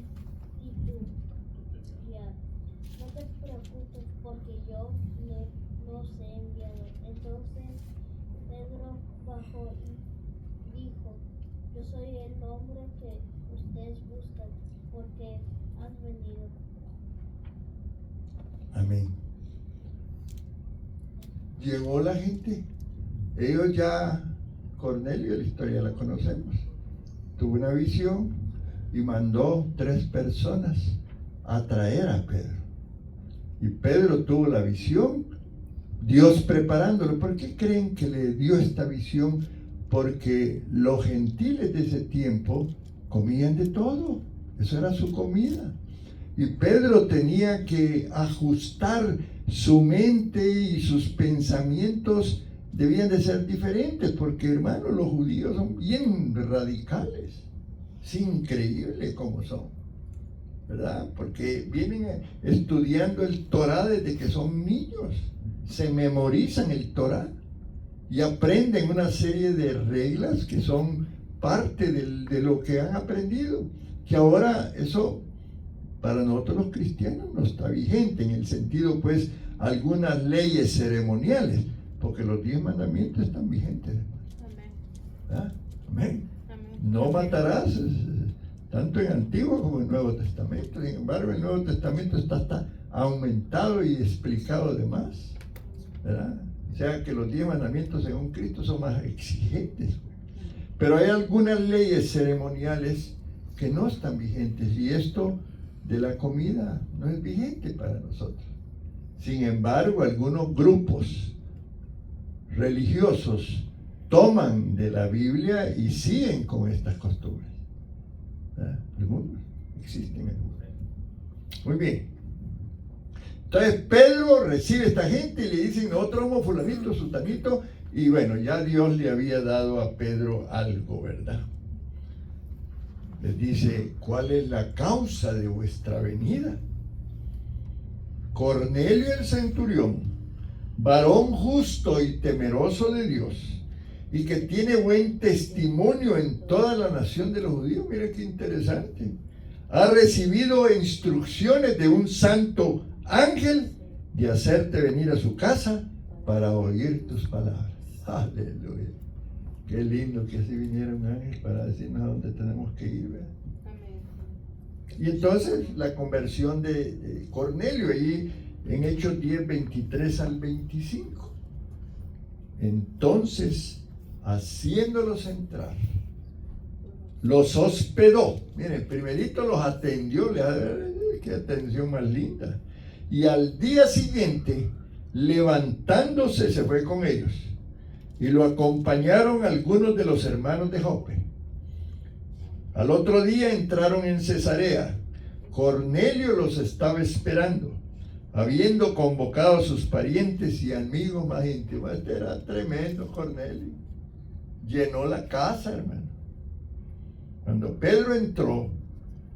titubear. No te preocupes, porque yo los he enviado. Entonces Pedro bajó y dijo: yo soy el hombre que ustedes buscan, porque han venido. Amén. Llegó la gente. Ellos ya, Cornelio, la historia la conocemos. Tuvo una visión y mandó 3 personas a traer a Pedro. Y Pedro tuvo la visión, Dios preparándolo. ¿Por qué creen que le dio esta visión? Porque los gentiles de ese tiempo comían de todo. Eso era su comida. Y Pedro tenía que ajustar su mente y sus pensamientos debían de ser diferentes, porque hermanos, los judíos son bien radicales. Es increíble cómo son, ¿verdad? Porque vienen estudiando el Torah desde que son niños, se memorizan el Torah y aprenden una serie de reglas que son parte de lo que han aprendido, que ahora eso para nosotros los cristianos no está vigente, en el sentido pues algunas leyes ceremoniales, porque los 10 mandamientos están vigentes. Amén. ¿Ah? Amén. Amén. No matarás, tanto en Antiguo como en Nuevo Testamento. Sin embargo, el Nuevo Testamento está aumentado y explicado de más, ¿verdad? O sea que los 10 mandamientos según Cristo son más exigentes. Pero hay algunas leyes ceremoniales que no están vigentes, y esto de la comida no es vigente para nosotros. Sin embargo, algunos grupos religiosos toman de la Biblia y siguen con estas costumbres. Algunos existen en el mundo. Muy bien. Entonces Pedro recibe a esta gente y le dicen: nosotros somos fulanito, sutanito, y bueno, ya Dios le había dado a Pedro algo, ¿verdad? Les dice: ¿cuál es la causa de vuestra venida? Cornelio el centurión varón justo y temeroso de Dios, y que tiene buen testimonio en toda la nación de los judíos. Mira qué interesante. Ha recibido instrucciones de un santo ángel de hacerte venir a su casa para oír tus palabras. Aleluya. Qué lindo que así viniera un ángel para decirnos a dónde tenemos que ir, ¿verdad? Amén. Y entonces la conversión de Cornelio, ahí en Hechos 10, 23 al 25. Entonces, haciéndolos entrar, los hospedó. Miren, primerito los atendió, qué atención más linda. Y al día siguiente, levantándose, se fue con ellos. Y lo acompañaron algunos de los hermanos de Jope. Al otro día entraron en Cesarea. Cornelio los estaba esperando, habiendo convocado a sus parientes y amigos más íntimos. Este era tremendo Cornelio. Llenó la casa, hermano. Cuando Pedro entró,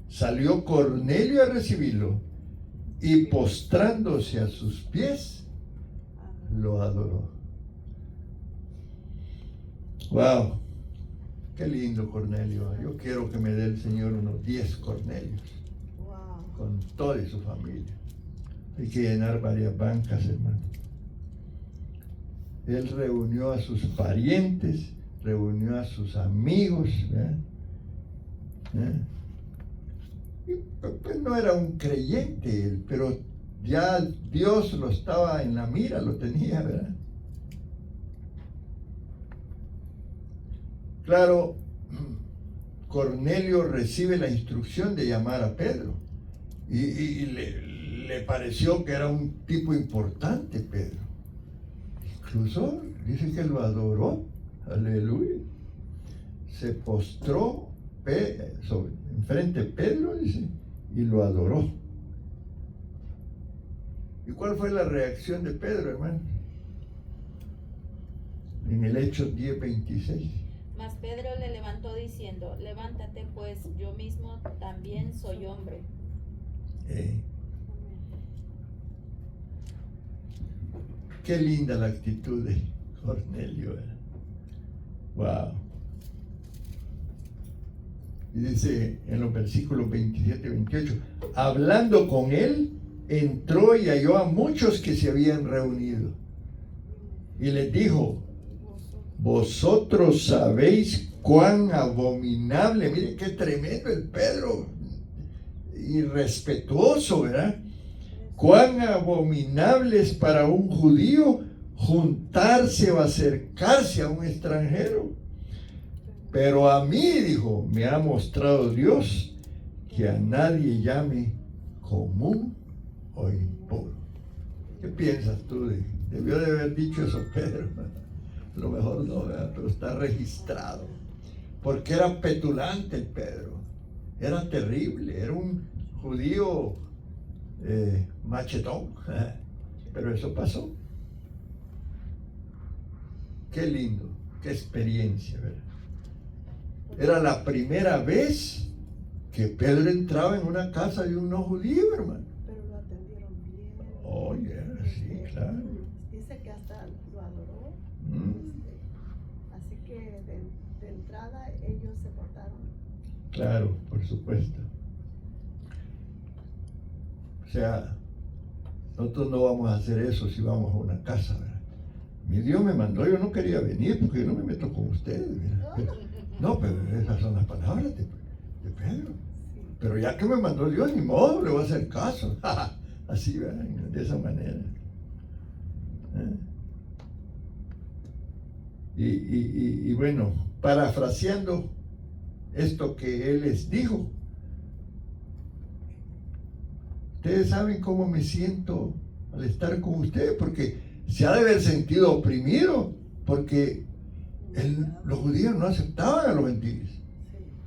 salió Cornelio a recibirlo y postrándose a sus pies, lo adoró. Wow, qué lindo Cornelio. Yo quiero que me dé el Señor unos 10 Cornelios, con toda su familia. Hay que llenar varias bancas, hermano. Él reunió a sus parientes, reunió a sus amigos, ¿verdad? Y pues no era un creyente él, pero ya Dios lo estaba en la mira, lo tenía, ¿verdad? Claro, Cornelio recibe la instrucción de llamar a Pedro y le pareció que era un tipo importante Pedro. Incluso dice que lo adoró. Aleluya. Se postró enfrente de Pedro, dice, y lo adoró. ¿Y cuál fue la reacción de Pedro, hermano? En el Hechos 10:26. Mas Pedro le levantó diciendo: levántate, pues yo mismo también soy hombre. Qué linda la actitud de Cornelio, ¿verdad? Wow. Y dice en los versículos 27 y 28, hablando con él, entró y halló a muchos que se habían reunido. Y les dijo: vosotros sabéis cuán abominable, mire qué tremendo el Pedro, irrespetuoso, ¿verdad? Cuán abominable es para un judío juntarse o acercarse a un extranjero. Pero a mí, dijo, me ha mostrado Dios que a nadie llame común o impuro. ¿Qué piensas tú? Debió de haber dicho eso Pedro. A lo mejor no, ¿verdad? Pero está registrado. Porque era petulante el Pedro. Era terrible. Era un judío machetón. Pero eso pasó. Qué lindo, qué experiencia, ¿verdad? Era la primera vez que Pedro entraba en una casa de un no judío, hermano. Pero lo atendieron bien. Oh, yeah, sí, claro. Dice que hasta lo adoró. Así que de entrada ellos se portaron. Claro, por supuesto. O sea, nosotros no vamos a hacer eso si vamos a una casa, ¿verdad? Mi Dios me mandó, yo no quería venir porque yo no me meto con ustedes, ¿verdad? No, pero esas son las palabras de Pedro. Pero ya que me mandó Dios, ni modo, le voy a hacer caso. Así, ¿verdad? De esa manera. Y bueno, parafraseando esto que él les dijo, ustedes saben cómo me siento al estar con ustedes, porque se ha de haber sentido oprimido, porque los judíos no aceptaban a los gentiles.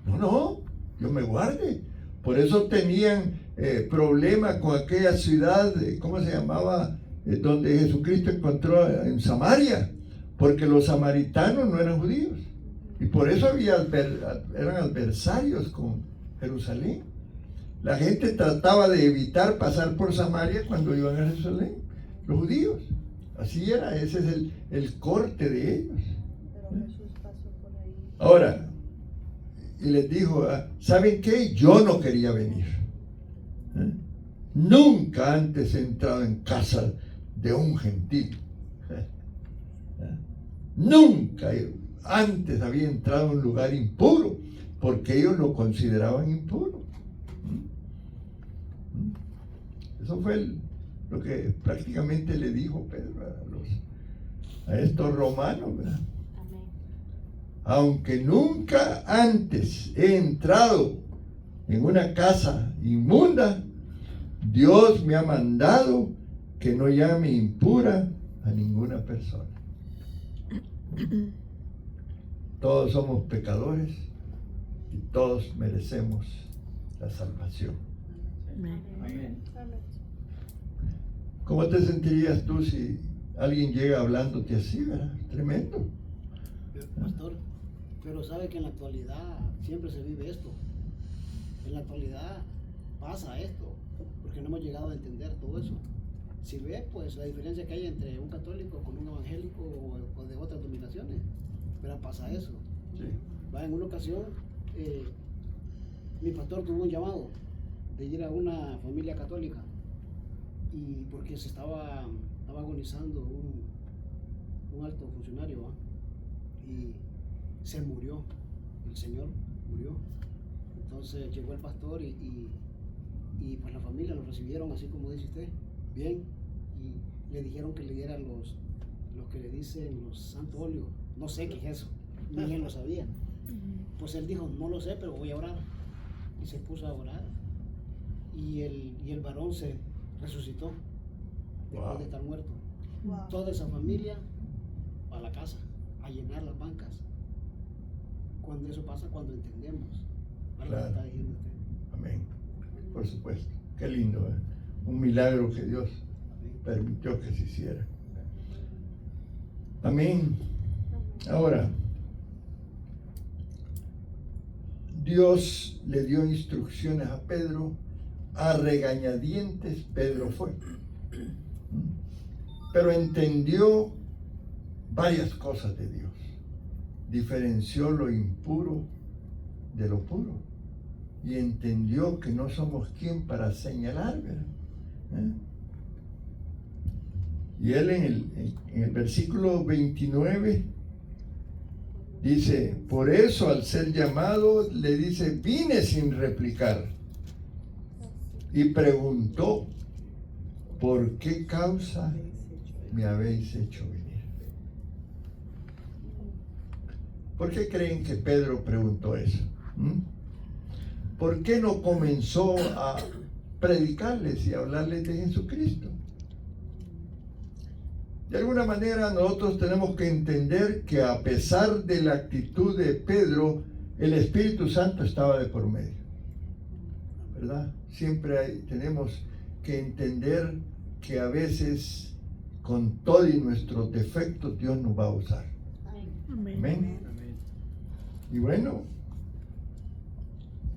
No, Dios me guarde. Por eso tenían problemas con aquella ciudad, ¿cómo se llamaba? Donde Jesucristo encontró en Samaria, porque los samaritanos no eran judíos. Y por eso eran adversarios con Jerusalén. La gente trataba de evitar pasar por Samaria cuando iban a Jerusalén, los judíos. Así era, ese es el corte de ellos. Pero Jesús pasó por ahí. Ahora, y les dijo, ¿saben qué? Yo no quería venir. Nunca antes he entrado en casa de un gentil. Nunca antes había entrado a un lugar impuro, porque ellos lo consideraban impuro. Eso fue lo que prácticamente le dijo Pedro a estos romanos, ¿verdad? Amén. Aunque nunca antes he entrado en una casa inmunda, Dios me ha mandado que no llame impura a ninguna persona. Todos somos pecadores y todos merecemos la salvación. Amén. Amén. ¿Cómo te sentirías tú si alguien llega hablándote así, verdad? Tremendo. Pastor, pero sabe que en la actualidad siempre se vive esto. En la actualidad pasa esto, porque no hemos llegado a entender todo eso. Si ve, pues la diferencia que hay entre un católico con un evangélico o de otras denominaciones, pero pasa eso. Sí. Va, en una ocasión, mi pastor tuvo un llamado de ir a una familia católica, y porque estaba agonizando un alto funcionario, ¿va? Y se murió, el señor murió. Entonces llegó el pastor y pues la familia lo recibieron así como dice usted, bien, y le dijeron que le diera los que le dicen los santo óleo, no sé qué es eso, ni él lo sabía. Pues él dijo, no lo sé, pero voy a orar, y se puso a orar, y el varón se resucitó después Wow. de estar muerto. Wow. Toda esa familia a la casa a llenar las bancas. Cuando eso pasa, cuando entendemos a lo que Claro. está diciendo usted. Amén. Por supuesto. Qué lindo, ¿eh? Un milagro que Dios permitió que se hiciera. Amén. Ahora, Dios le dio instrucciones a Pedro, a regañadientes Pedro fue. Pero entendió varias cosas de Dios. Diferenció lo impuro de lo puro. Y entendió que no somos quien para señalar, ¿verdad? Y él en el versículo 29 dice, por eso al ser llamado le dice, vine sin replicar. Y preguntó, ¿por qué causa me habéis hecho venir? ¿Por qué creen que Pedro preguntó eso? ¿Por qué no comenzó a predicarles y a hablarles de Jesucristo? De alguna manera nosotros tenemos que entender que a pesar de la actitud de Pedro, el Espíritu Santo estaba de por medio, ¿verdad? Siempre tenemos que entender que a veces con todo y nuestros defectos Dios nos va a usar. Amén. Amén. Y bueno,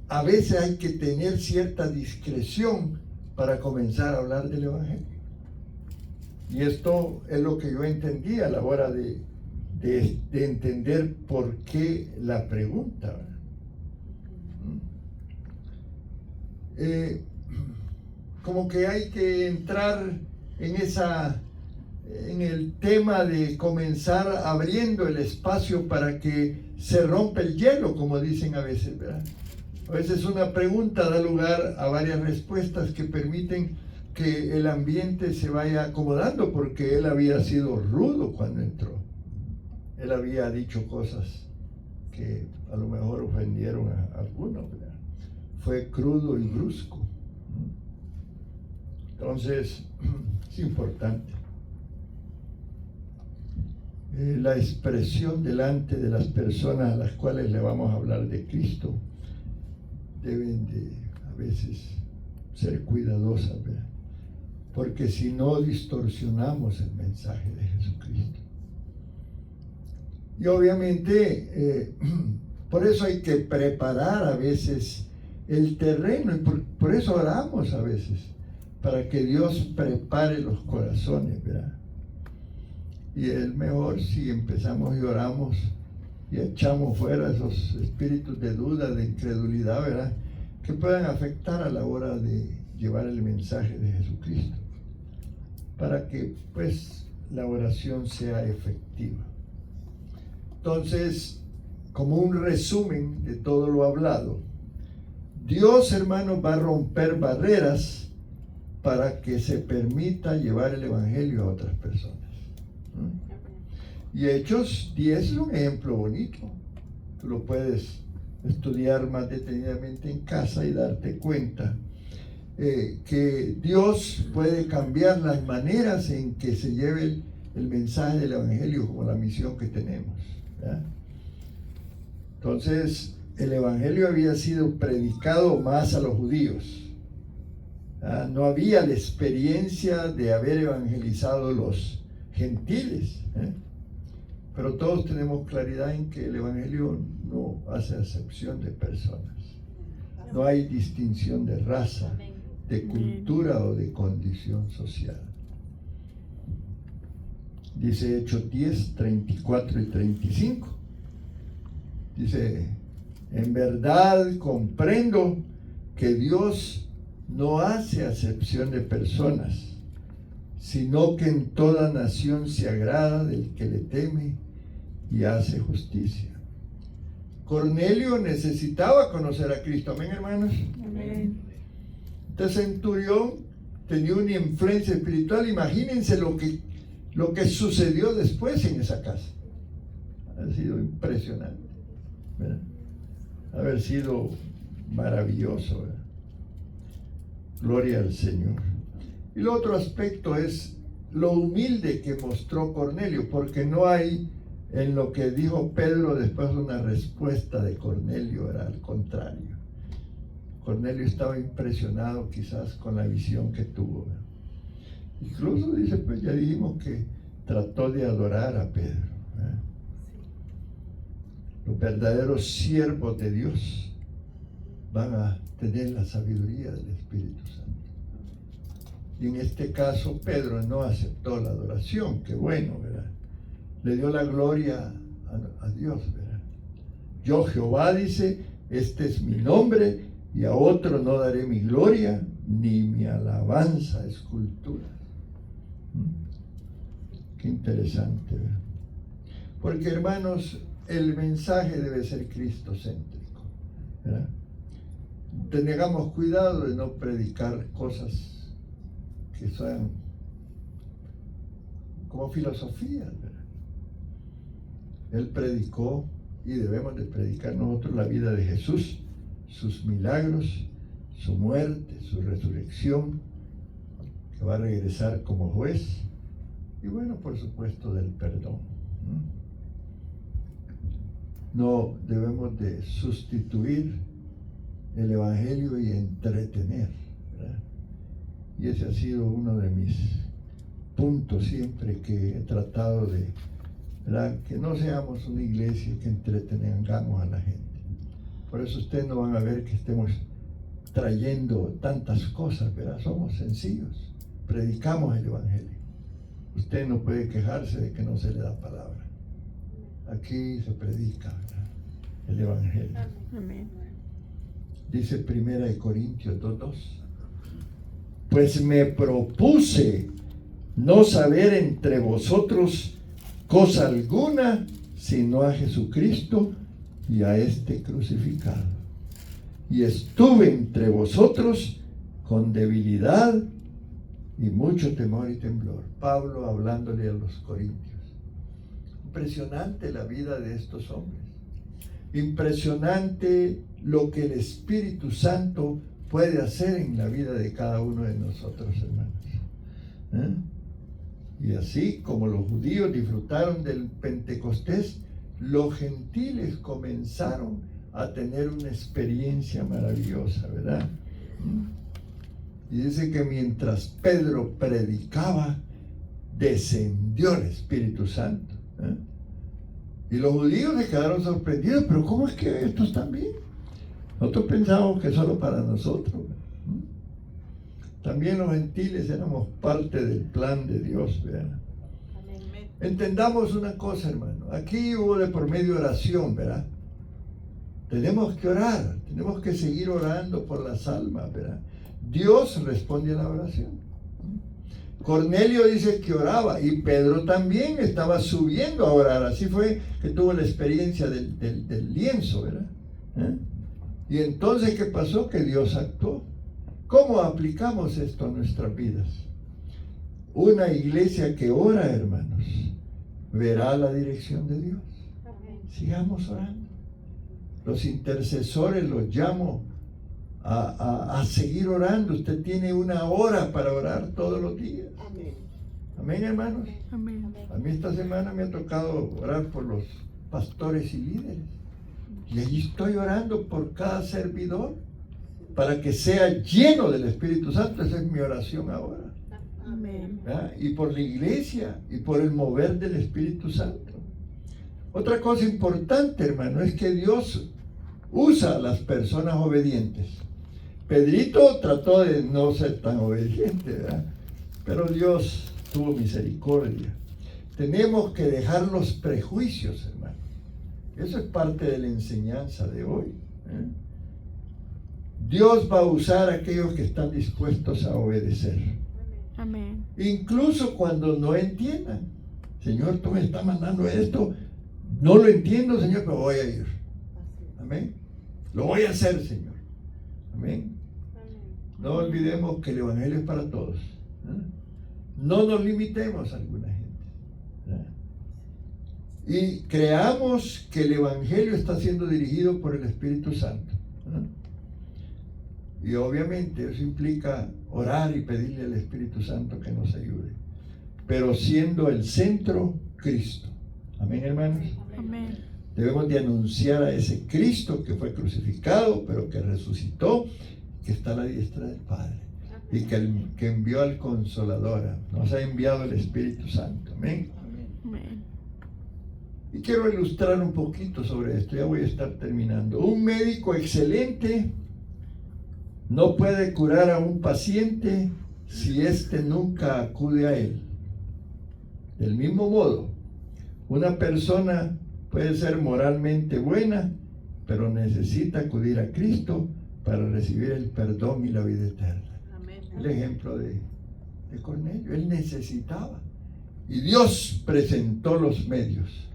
a veces hay que tener cierta discreción para comenzar a hablar del Evangelio. Y esto es lo que yo entendí a la hora de entender por qué la pregunta, ¿verdad? Como que hay que entrar en el tema de comenzar abriendo el espacio para que se rompa el hielo, como dicen a veces, ¿verdad? A veces una pregunta da lugar a varias respuestas que permiten que el ambiente se vaya acomodando, porque él había sido rudo cuando entró. Él había dicho cosas que a lo mejor ofendieron a algunos, ¿verdad? Fue crudo y brusco. Entonces, es importante. La expresión delante de las personas a las cuales le vamos a hablar de Cristo deben de a veces ser cuidadosas, ¿verdad? Porque si no distorsionamos el mensaje de Jesucristo. Y obviamente por eso hay que preparar a veces el terreno, y por eso oramos a veces, para que Dios prepare los corazones, ¿verdad? Y es mejor si empezamos y oramos y echamos fuera esos espíritus de duda, de incredulidad, ¿verdad? Que puedan afectar a la hora de llevar el mensaje de Jesucristo, para que pues la oración sea efectiva. Entonces, como un resumen de todo lo hablado, Dios, hermanos, va a romper barreras para que se permita llevar el evangelio a otras personas. Y Hechos 10 es un ejemplo bonito. Tú lo puedes estudiar más detenidamente en casa y darte cuenta que Dios puede cambiar las maneras en que se lleve el mensaje del evangelio, como la misión que tenemos, ¿verdad? Entonces, el evangelio había sido predicado más a los judíos. No había la experiencia de haber evangelizado los gentiles, pero todos tenemos claridad en que el evangelio no hace acepción de personas. No hay distinción de raza, de cultura o de condición social. Dice Hechos 10, 34 y 35. Dice: en verdad comprendo que Dios no hace acepción de personas, sino que en toda nación se agrada del que le teme y hace justicia. Cornelio necesitaba conocer a Cristo. Amén, hermanos. Amén. Este centurión tenía una influencia espiritual. Imagínense lo que sucedió después en esa casa. Ha sido impresionante, ¿verdad? Haber sido maravilloso, ¿verdad? Gloria al Señor. Y el otro aspecto es lo humilde que mostró Cornelio, porque no hay en lo que dijo Pedro después una respuesta de Cornelio, era al contrario. Cornelio estaba impresionado quizás con la visión que tuvo, ¿verdad? Incluso dice, pues ya dijimos que trató de adorar a Pedro, ¿verdad? Los verdaderos siervos de Dios van a tener la sabiduría del Espíritu Santo. Y en este caso Pedro no aceptó la adoración, qué bueno, ¿verdad? Le dio la gloria a Dios, ¿verdad? Yo, Jehová, dice, este es mi nombre, y a otro no daré mi gloria, ni mi alabanza a esculturas. Qué interesante, ¿verdad? Porque, hermanos, el mensaje debe ser cristocéntrico, ¿verdad? Tengamos cuidado de no predicar cosas que sean como filosofías, ¿verdad? Él predicó, y debemos de predicar nosotros, la vida de Jesús, sus milagros, su muerte, su resurrección, que va a regresar como juez, y bueno, por supuesto, del perdón. No debemos de sustituir el evangelio y entretener, ¿verdad? Y ese ha sido uno de mis puntos siempre que he tratado de, ¿verdad?, que no seamos una iglesia que entretengamos a la gente. Por eso ustedes no van a ver que estemos trayendo tantas cosas, ¿verdad? Somos sencillos, predicamos el evangelio. Usted no puede quejarse de que no se le da palabra. Aquí se predica, ¿verdad?, el evangelio. Amén. Dice 1 Corintios 2:2. Pues me propuse no saber entre vosotros cosa alguna, sino a Jesucristo y a este crucificado. Y estuve entre vosotros con debilidad y mucho temor y temblor. Pablo hablándole a los corintios. Impresionante la vida de estos hombres. Impresionante lo que el Espíritu Santo puede hacer en la vida de cada uno de nosotros, hermanos. Y así como los judíos disfrutaron del Pentecostés, los gentiles comenzaron a tener una experiencia maravillosa, ¿verdad? Y dice que mientras Pedro predicaba, descendió el Espíritu Santo. Y los judíos se quedaron sorprendidos, pero ¿cómo es que estos también? Nosotros pensamos que solo para nosotros. También los gentiles éramos parte del plan de Dios, ¿verdad? Entendamos una cosa, hermano. Aquí hubo de por medio oración, ¿verdad? Tenemos que orar, tenemos que seguir orando por las almas, ¿verdad? Dios responde a la oración. Cornelio dice que oraba y Pedro también estaba subiendo a orar. Así fue que tuvo la experiencia del lienzo, ¿verdad? Y entonces, ¿qué pasó? Que Dios actuó. ¿Cómo aplicamos esto a nuestras vidas? Una iglesia que ora, hermanos, verá la dirección de Dios. Sigamos orando. Los intercesores los llamo a seguir orando. Usted tiene una hora para orar todos los días. Amén, hermanos. Amén. A mí esta semana me ha tocado orar por los pastores y líderes. Y allí estoy orando por cada servidor para que sea lleno del Espíritu Santo. Esa es mi oración ahora. Amén. ¿Verdad? Y por la iglesia y por el mover del Espíritu Santo. Otra cosa importante, hermano, es que Dios usa a las personas obedientes. Pedrito trató de no ser tan obediente, ¿verdad? Pero Dios tuvo misericordia. Tenemos que dejar los prejuicios, hermano. Eso es parte de la enseñanza de hoy. Dios va a usar a aquellos que están dispuestos a obedecer. Amén. Incluso cuando no entiendan. Señor, tú me estás mandando esto. No lo entiendo, Señor, pero voy a ir. Amén. Lo voy a hacer, Señor. Amén. No olvidemos que el Evangelio es para todos. No nos limitemos a alguna gente. Y creamos que el Evangelio está siendo dirigido por el Espíritu Santo. Y obviamente eso implica orar y pedirle al Espíritu Santo que nos ayude. Pero siendo el centro Cristo. Amén, hermanos. Amén. Debemos de anunciar a ese Cristo que fue crucificado, pero que resucitó, que está a la diestra del Padre. Y que envió al Consolador. Nos ha enviado el Espíritu Santo. Amén. Amén. Y quiero ilustrar un poquito sobre esto. Ya voy a estar terminando. Un médico excelente no puede curar a un paciente si éste nunca acude a él. Del mismo modo, una persona puede ser moralmente buena, pero necesita acudir a Cristo para recibir el perdón y la vida eterna. El ejemplo de Cornelio, él necesitaba. Y Dios presentó los medios.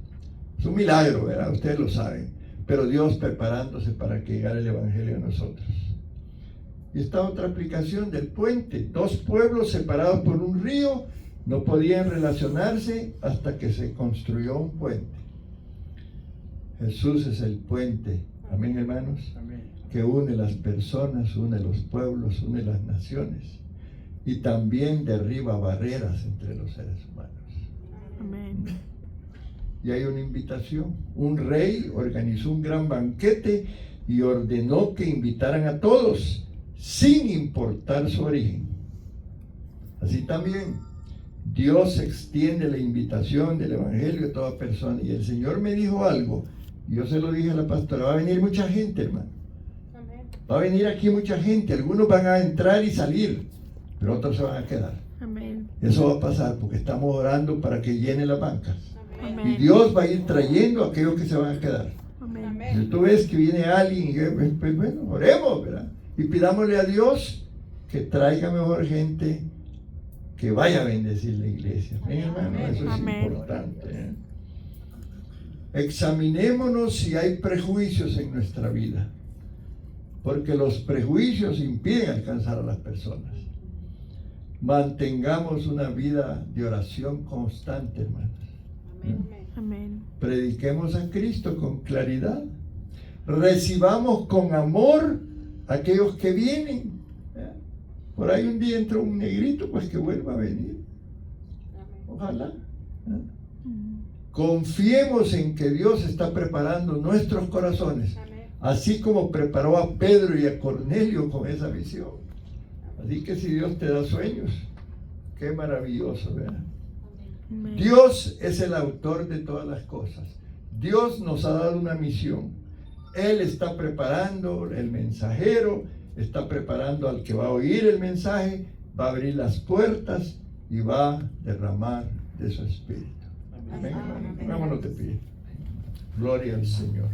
Es un milagro, ¿verdad? Ustedes lo saben. Pero Dios preparándose para que llegara el Evangelio a nosotros. Y esta otra aplicación del puente. Dos pueblos separados por un río no podían relacionarse hasta que se construyó un puente. Jesús es el puente. Amén, hermanos. Amén. Que une las personas, une los pueblos, une las naciones. Y también derriba barreras entre los seres humanos. Amén. Y hay una invitación. Un rey organizó un gran banquete y ordenó que invitaran a todos, sin importar su origen. Así también, Dios extiende la invitación del Evangelio a toda persona. Y el Señor me dijo algo, y yo se lo dije a la pastora, va a venir mucha gente, hermano. Va a venir aquí mucha gente. Algunos van a entrar y salir, pero otros se van a quedar. Amén. Eso va a pasar porque estamos orando para que llenen las bancas. Y Amén. Dios va a ir trayendo a aquellos que se van a quedar. Amén. Si tú ves que viene alguien, pues bueno, oremos, ¿verdad? Y pidámosle a Dios que traiga mejor gente que vaya a bendecir la iglesia. Amén, hermano, eso es Amén. importante. Examinémonos si hay prejuicios en nuestra vida, porque los prejuicios impiden alcanzar a las personas. Mantengamos una vida de oración constante, hermanos. Amén. Prediquemos a Cristo con claridad. Recibamos con amor a aquellos que vienen. Por ahí un día entró un negrito, pues que vuelva a venir. Ojalá. Confiemos en que Dios está preparando nuestros corazones, así como preparó a Pedro y a Cornelio con esa visión. Así que si Dios te da sueños, qué maravilloso, ¿verdad? Amén. Dios es el autor de todas las cosas. Dios nos ha dado una misión. Él está preparando el mensajero, está preparando al que va a oír el mensaje, va a abrir las puertas y va a derramar de su espíritu. Amén, hermano. Vámonos de pie. Gloria al Señor.